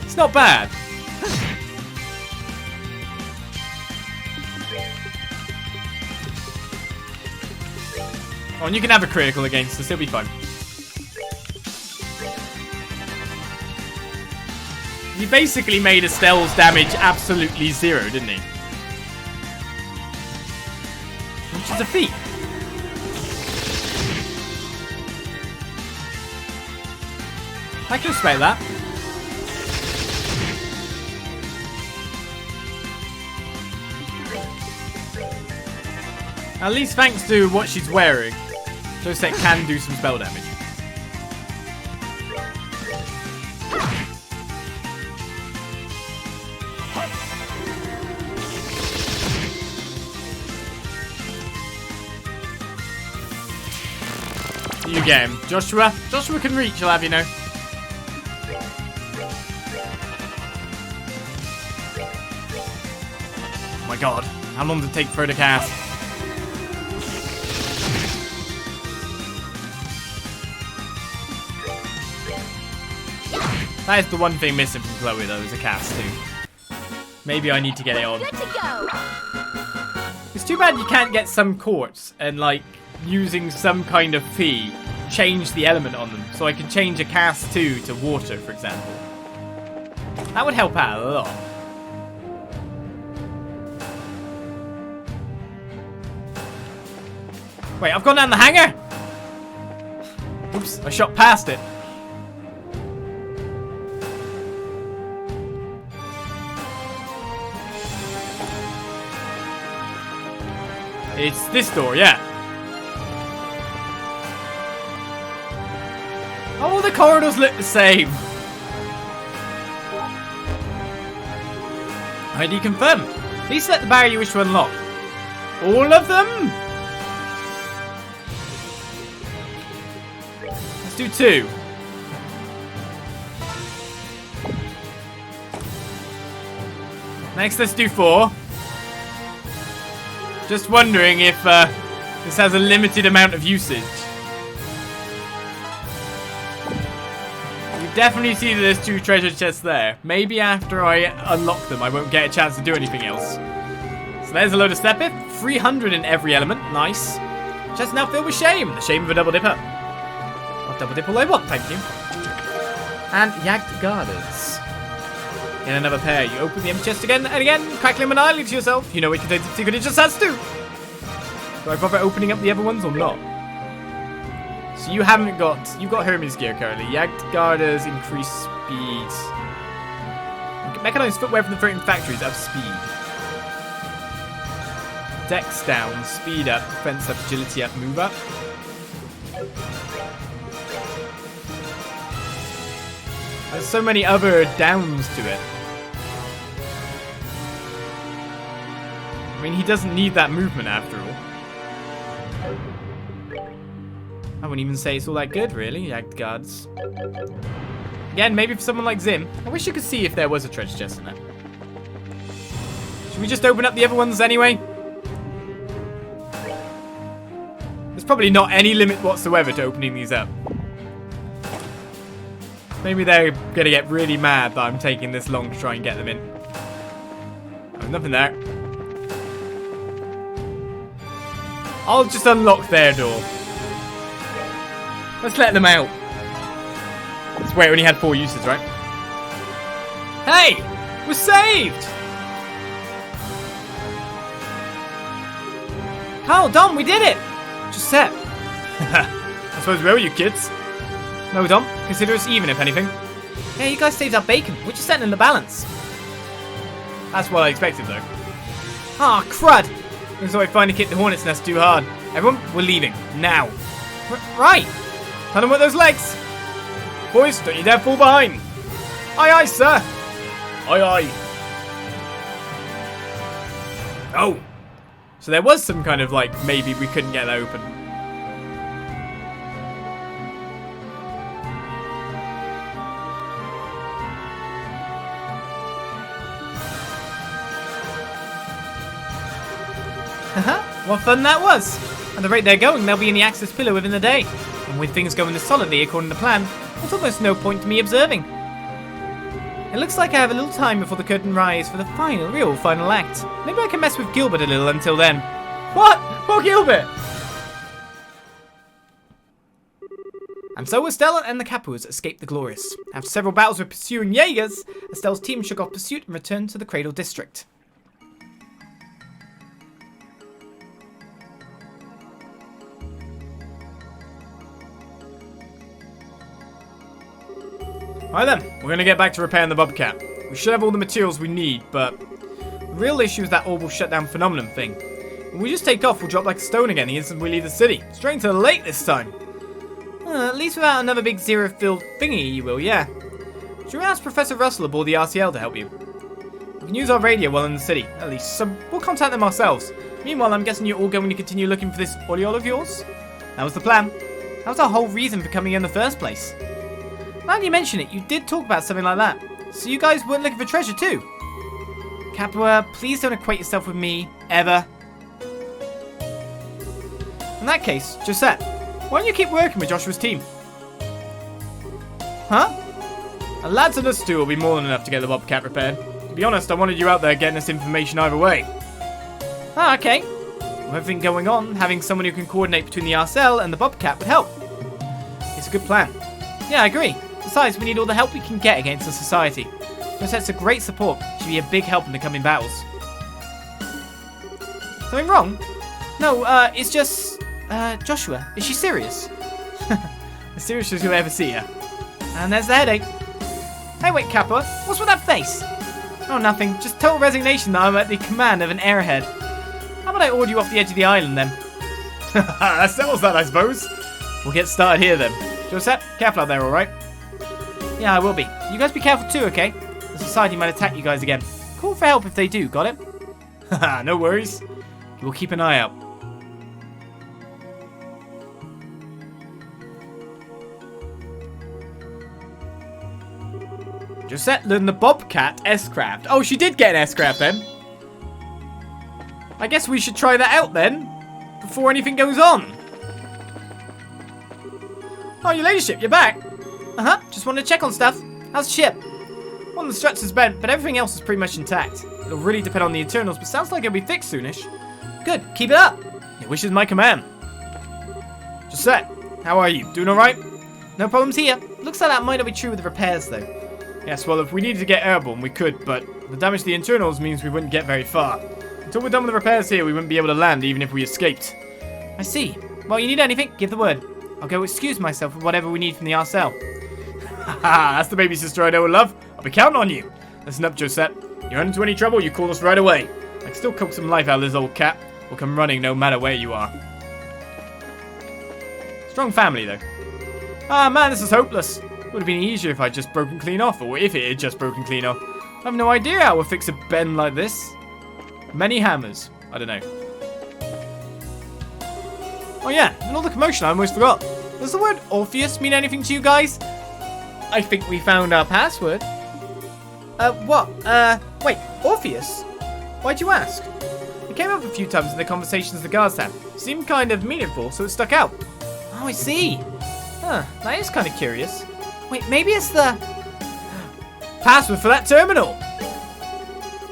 It's not bad. Oh, and you can have a critical against us, it'll be fun. He basically made Estelle's damage absolutely zero, didn't he? Which is a feat. I can respect that. At least thanks to what she's wearing, Josette can do some spell damage. You get him. Joshua can reach, I'll have you know. Oh my god, how long did it take for her to cast? That is the one thing missing from Chloe though, is a cast too. Maybe I need to get it on. Good to go. It's too bad you can't get some quartz and like using some kind of fee change the element on them. So I can change a cast 2 to water, for example. That would help out a lot. Wait, I've gone down the hangar? Oops, I shot past it. It's this door, yeah. Oh, the corridors look the same. ID confirmed. Please select the barrier you wish to unlock. All of them? Let's do 2. Next, let's do 4. Just wondering if this has a limited amount of usage. You definitely see that there's 2 treasure chests there. Maybe after I unlock them, I won't get a chance to do anything else. So there's a load of step-it. 300 in every element. Nice. Chest now filled with shame. The shame of a double dipper. What double dip will I want? Thank you. And Yagged Garters. In another pair, you open the empty chest again and again, crackling an eyelid to yourself. You know it contains a secret, it just has to. Do I bother opening up the other ones or not? So you haven't got, you've got Hermes gear currently. Yagged Garters increase speed. Mechanized footwear from the floating factories up speed. Dex down, speed up, defense up, agility up, move up. There's so many other downs to it. I mean, he doesn't need that movement after all. I wouldn't even say it's all that good, really, Yagged Guards. Again, maybe for someone like Zim. I wish you could see if there was a treasure chest in there. Should we just open up the other ones anyway? There's probably not any limit whatsoever to opening these up. Maybe they're going to get really mad that I'm taking this long to try and get them in. There's nothing there. I'll just unlock their door. Let's let them out. Let's wait, it only had 4 uses, right? Hey! We're saved! How, Dom, we did it! Josette. I suppose where were you, kids? No, Dom. Consider us even, if anything. Yeah, you guys saved our bacon. We're just setting in the balance. That's what I expected, though. Ah, crud! Looks like I finally kicked the hornet's nest too hard. Everyone, we're leaving. Now. Right! Turn them with those legs! Boys, don't you dare fall behind! Aye, aye, sir! Aye, aye. Oh! So there was some kind of, like, maybe we couldn't get that open. What fun that was! At the rate they're going, they'll be in the Axis pillar within the day. And with things going this solidly according to plan, there's almost no point to me observing. It looks like I have a little time before the curtain rises for the real final act. Maybe I can mess with Gilbert a little until then. What? Poor Gilbert! And so Estelle and the Capuas escaped the Glorious. After several battles with pursuing Jaegers, Estelle's team shook off pursuit and returned to the Cradle District. Right then, we're going to get back to repairing the Bobcat. We should have all the materials we need, but the real issue is that orbital shutdown phenomenon thing. When we just take off, we'll drop like a stone again the instant we leave the city. Straight to the lake this time. At least without another big zero-filled thingy, you will, yeah. Should we ask Professor Russell aboard the RCL to help you? We can use our radio while in the city, at least, so we'll contact them ourselves. Meanwhile, I'm guessing you're all going to continue looking for this Oliol of yours? That was the plan. That was our whole reason for coming in the first place. Now that you mention it, you did talk about something like that. So you guys weren't looking for treasure too? Capua, please don't equate yourself with me, ever. In that case, Josette, why don't you keep working with Joshua's team? Huh? A lads and us two will be more than enough to get the Bobcat repaired. To be honest, I wanted you out there getting us information either way. Ah, okay. With everything going on, having someone who can coordinate between the RCL and the Bobcat would help. It's a good plan. Yeah, I agree. Besides, we need all the help we can get against the society. Josette's a great support. She'll be a big help in the coming battles. Something wrong? No, it's just... Joshua. Is she serious? As serious as you'll ever see her. And there's the headache. Hey, wait, Capua. What's with that face? Oh, nothing. Just total resignation that I'm at the command of an airhead. How about I order you off the edge of the island then? That settles that, I suppose. We'll get started here then. Josette, careful out there, alright? Yeah, I will be. You guys be careful too, okay? The society might attack you guys again. Call for help if they do, got it? Haha, no worries. We'll keep an eye out. Josette learned the Bobcat S-Craft. Oh, she did get an S-Craft then. I guess we should try that out then, before anything goes on. Oh, your ladyship, you're back. Uh-huh, just wanted to check on stuff. How's the ship? One of the struts is bent, but everything else is pretty much intact. It'll really depend on the internals, but sounds like it'll be fixed soonish. Good, keep it up. Your wish is my command. Josette, how are you? Doing alright? No problems here. Looks like that might not be true with the repairs, though. Yes, well, if we needed to get airborne, we could, but the damage to the internals means we wouldn't get very far. Until we're done with the repairs here, we wouldn't be able to land, even if we escaped. I see. Well, you need anything, give the word. I'll go excuse myself with whatever we need from the Arcel. Haha, that's the baby sister I know and love. I'll be counting on you. Listen up, Josette. You run into any trouble, you call us right away. I can still coax some life out of this old cat. We'll come running no matter where you are. Strong family, though. Ah, man, this is hopeless. It would have been easier if I'd just broken clean off, or if it had just broken clean off. I have no idea how we'll fix a bend like this. Many hammers. I don't know. Oh yeah, and all the commotion I almost forgot. Does the word Orpheus mean anything to you guys? I think we found our password. What? Wait, Orpheus? Why'd you ask? It came up a few times in the conversations the guards had. It seemed kind of meaningful, so it stuck out. Oh, I see. Huh, that is kind of curious. Wait, maybe it's the password for that terminal.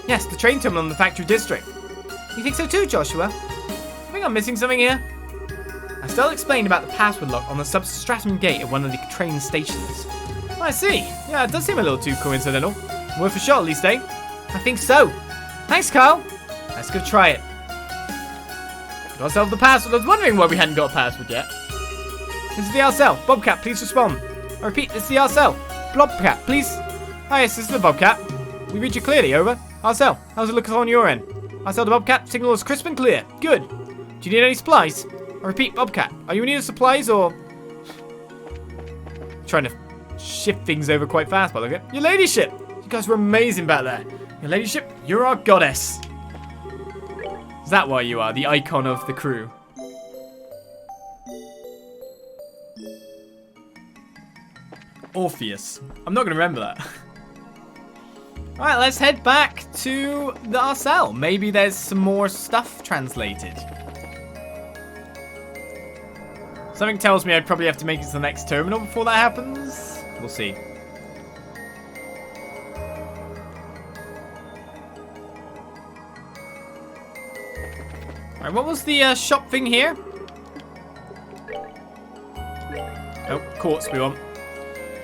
Yes, the train terminal in the factory district. You think so too, Joshua? I think I'm missing something here. Estelle explained about the password lock on the substratum gate at one of the train stations. Oh, I see. Yeah, it does seem a little too coincidental. Worth a shot at least, eh? I think so. Thanks, Carl. Let's go try it. Got ourselves the password. I was wondering why we hadn't got a password yet. This is the Arcel. Bobcat, please respond. I repeat, this is the Arcel. Bobcat, please. Oh, yes, this is the Bobcat. We read you clearly, over. Arcel, how's it look on your end? Arcel the Bobcat, signal is crisp and clear. Good. Do you need any supplies? I repeat, Bobcat, are you in need of supplies or... Trying to shift things over quite fast, by the look at it. Your ladyship! You guys were amazing back there. Your ladyship, you're our goddess. Is that why you are? The icon of the crew. Orpheus. I'm not going to remember that. Alright, let's head back to the Arcel. Maybe there's some more stuff translated. Something tells me I'd probably have to make it to the next terminal before that happens. We'll see. Alright, what was the shop thing here? Oh, quartz we want.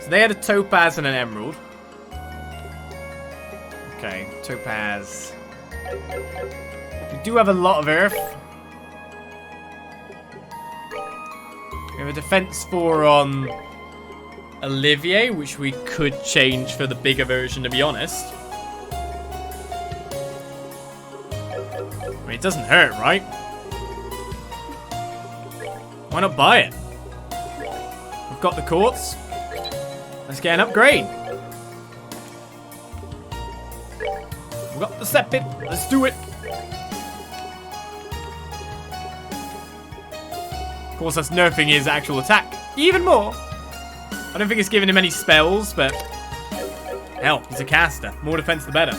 So they had a topaz and an emerald. Okay, topaz. We do have a lot of earth. We have a defense 4 on Olivier, which we could change for the bigger version, to be honest. I mean, it doesn't hurt, right? Why not buy it? We've got the quartz. Let's get an upgrade. We've got the set bit. Let's do it. Of course, that's nerfing his actual attack even more. I don't think it's giving him any spells, but hell, he's a caster. More defense, the better.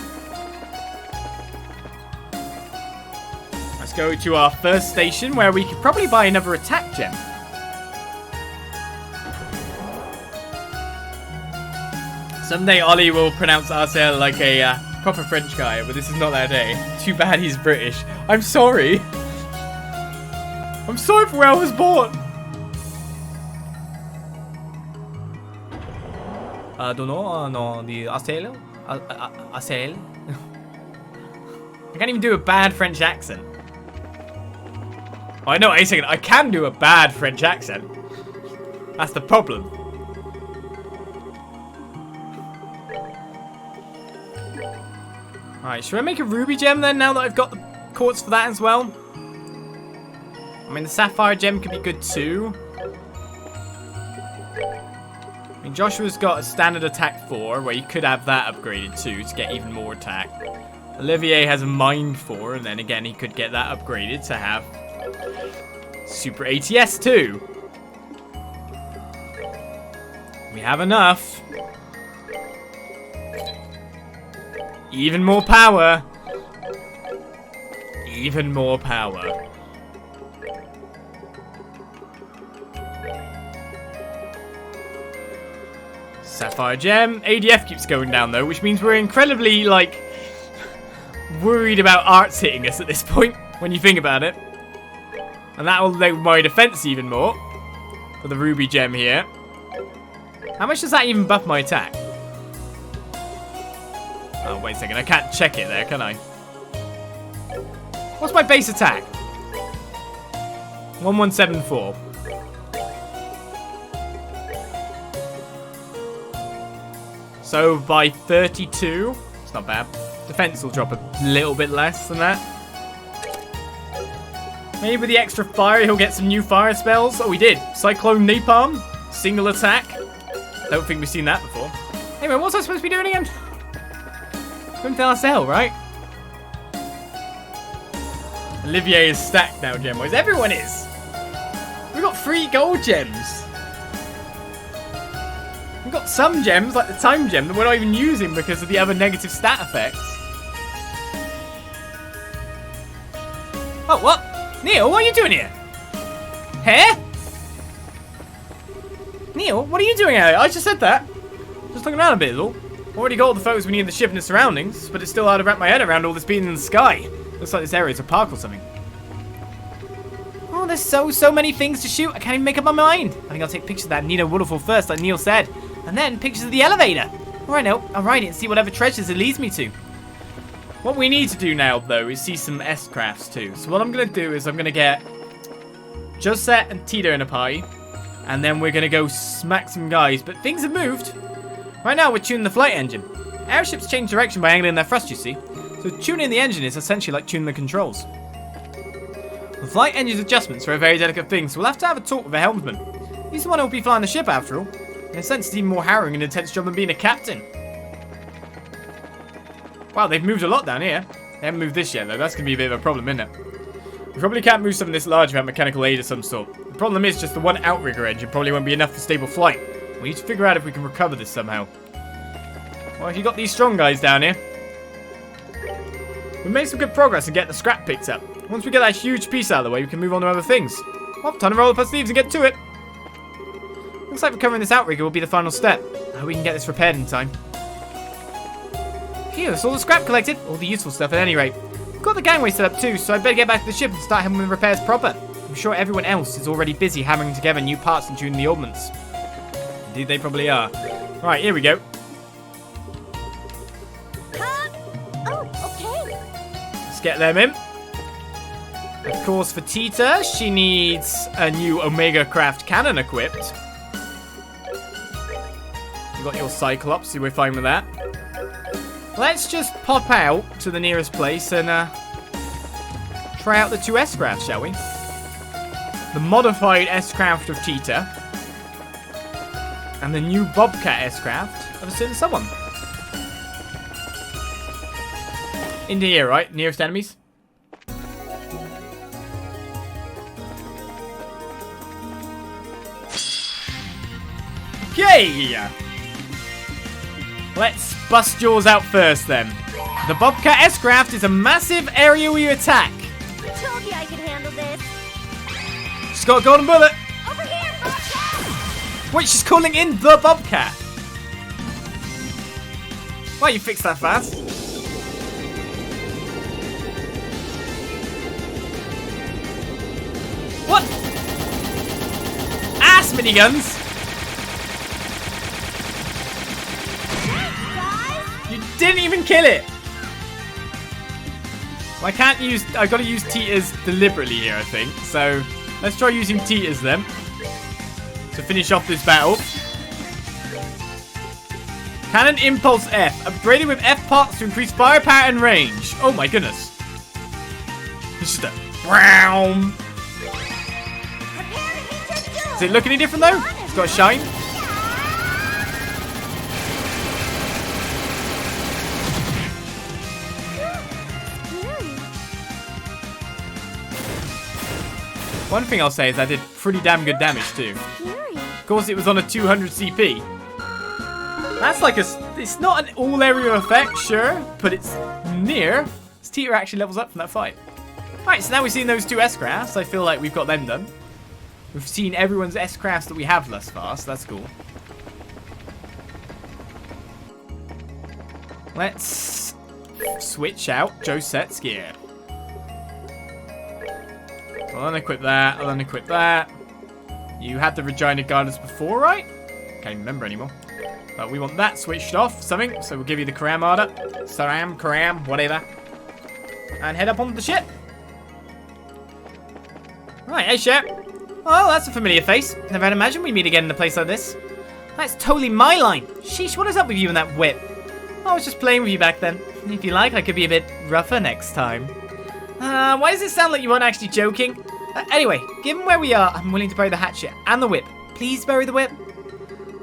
Let's go to our first station where we could probably buy another attack gem. Someday Ollie will pronounce Arcel like a proper French guy, but this is not that day. Too bad he's British. I'm sorry. I'm sorry for where I was born. I don't know, no, the Arcel? Arcel? I can't even do a bad French accent. Oh, I know, wait a second, I can do a bad French accent. That's the problem. Alright, should I make a ruby gem then, now that I've got the quartz for that as well? I mean, the Sapphire Gem could be good too. I mean, Joshua's got a standard attack 4, where you could have that upgraded too to get even more attack. Olivier has a Mind 4, and then again, he could get that upgraded to have Super ATS too. We have enough. Even more power. Even more power. Sapphire Gem. ADF keeps going down though, which means we're incredibly, like, worried about arts hitting us at this point, when you think about it. And that will lower my defense even more. For the Ruby Gem here. How much does that even buff my attack? Oh, wait a second. I can't check it there, can I? What's my base attack? 1174. So by 32. It's not bad. Defense will drop a little bit less than that. Maybe with the extra fire, he'll get some new fire spells. Oh, we did. Cyclone Napalm. Single attack. Don't think we've seen that before. Anyway, what's I supposed to be doing again? Going to LSL, right? Olivier is stacked now, gem-wise. Everyone is. We've got 3 gold gems. We've got some gems, like the time gem, that we're not even using because of the other negative stat effects. Oh, what? Neil, what are you doing here? Hair? Neil, what are you doing here? I just said that. Just looking around a bit, though. Already got all the photos we need in the ship and the surroundings, but it's still hard to wrap my head around all this being in the sky. Looks like this area is a park or something. Oh, there's so many things to shoot. I can't even make up my mind. I think I'll take pictures of that Nino waterfall first, like Neil said. And then pictures of the elevator. Alright, now, I'll ride it and see whatever treasures it leads me to. What we need to do now, though, is see some S-crafts, too. So what I'm going to do is I'm going to get Josette and Tita in a pie. And then we're going to go smack some guys. But things have moved. Right now, we're tuning the flight engine. Airships change direction by angling their thrust, you see. So tuning the engine is essentially like tuning the controls. The flight engine's adjustments are a very delicate thing, so we'll have to have a talk with the helmsman. He's the one who will be flying the ship, after all. In a sense, it's even more harrowing and intense job than being a captain. Wow, they've moved a lot down here. They haven't moved this yet, though. That's going to be a bit of a problem, isn't it? We probably can't move something this large without mechanical aid of some sort. The problem is just the one outrigger engine probably won't be enough for stable flight. We need to figure out if we can recover this somehow. Well, you got these strong guys down here. We made some good progress in getting the scrap picked up. Once we get that huge piece out of the way, we can move on to other things. Well, time to roll up our sleeves and get to it. Looks like recovering this outrigger will be the final step. I hope we can get this repaired in time. Phew, that's all the scrap collected. All the useful stuff at any rate. We've got the gangway set up too, so I'd better get back to the ship and start having the repairs proper. I'm sure everyone else is already busy hammering together new parts and tuning the ordnance. Indeed, they probably are. Right, here we go. Oh, okay. Let's get them in. Of course, for Tita, she needs a new Omega Craft cannon equipped. You got your Cyclops, so we're fine with that. Let's just pop out to the nearest place and try out the 2 S-Crafts, shall we? The modified S-Craft of Tita. And the new Bobcat S-Craft of a certain someone. Into here, right? Nearest enemies. Okay! Let's bust yours out first, then. The Bobcat S-Craft is a massive aerial attack. I told you I could handle this. She's got a golden bullet. Over here, Bobcat! Wait, she's calling in the Bobcat. Why, you fixed that fast? What? Ass miniguns! You didn't even kill it! Well, I can't use... I've got to use Tita's deliberately here, I think. So, let's try using Tita's then. To finish off this battle. Cannon Impulse F. Upgraded with F parts to increase firepower and range. Oh my goodness. It's just a... Does it look any different though? It's got a shine. One thing I'll say is I did pretty damn good damage too. Of course, it was on a 200 CP. That's like it's not an all area effect, sure, but it's near. This Tita actually levels up from that fight. Alright, so now we've seen those 2 S-crafts. I feel like we've got them done. We've seen everyone's S-crafts that we have thus far, so that's cool. Let's switch out Josette's gear. I'll unequip that, I'll unequip that. You had the Regina Guarders before, right? Can't even remember anymore. But we want that switched off, something, so we'll give you the Karam Arda. Saram, Karam, whatever. And head up onto the ship. Right, hey ship. Oh, that's a familiar face. Never had imagined we'd meet again in a place like this. That's totally my line. Sheesh, what is up with you and that whip? I was just playing with you back then. If you like, I could be a bit rougher next time. Why does it sound like you weren't actually joking? Anyway, given where we are, I'm willing to bury the hatchet and the whip. Please bury the whip.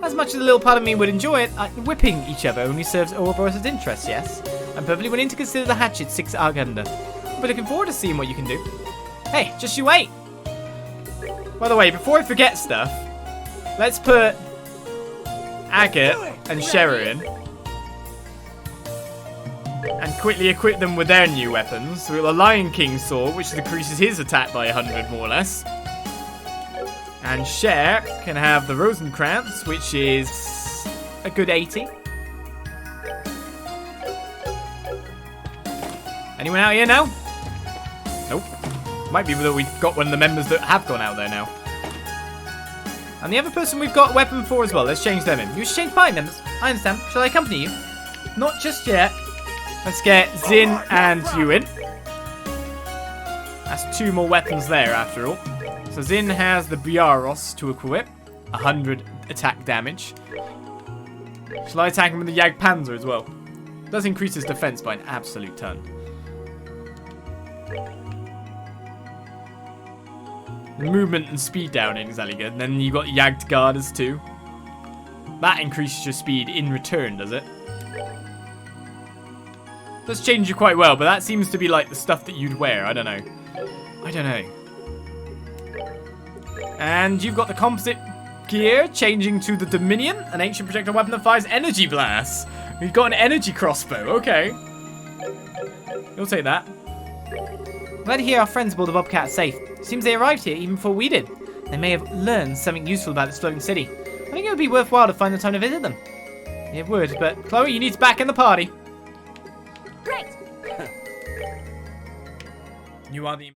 As much as a little part of me would enjoy it, whipping each other only serves Ouroboros' interests, yes? I'm perfectly willing to consider the hatchet 6 arc under. I'll be looking forward to seeing what you can do. Hey, just you wait. By the way, before I forget stuff, let's put Agate and Shera in. And quickly equip them with their new weapons. So we've got a Lion King sword, which decreases his attack by 100 more or less. And Cher can have the Rosenkrantz, which is a good 80. Anyone out here now? Nope. Might be that we've got one of the members that have gone out there now. And the other person we've got a weapon for as well. Let's change them in. You should change 5 members. I understand. Shall I accompany you? Not just yet. Let's get Zin and you in. That's 2 more weapons there after all. So Zin has the Biaros to equip. 100 attack damage. Shall I attack him with the Yag Panzer as well? Does increase his defense by an absolute ton. The movement and speed down ain't exactly good. And then you got Yagged Guarders too. That increases your speed in return, does it? Does change you quite well, but that seems to be like the stuff that you'd wear. I don't know. I don't know. And you've got the composite gear changing to the Dominion, an ancient projectile weapon that fires energy blasts. We've got an energy crossbow. Okay. You'll take that. Glad to hear our friends aboard the Bobcat safe. Seems they arrived here even before we did. They may have learned something useful about this floating city. I think it would be worthwhile to find the time to visit them. It would, but Chloe, you need to back in the party. Great. You are the...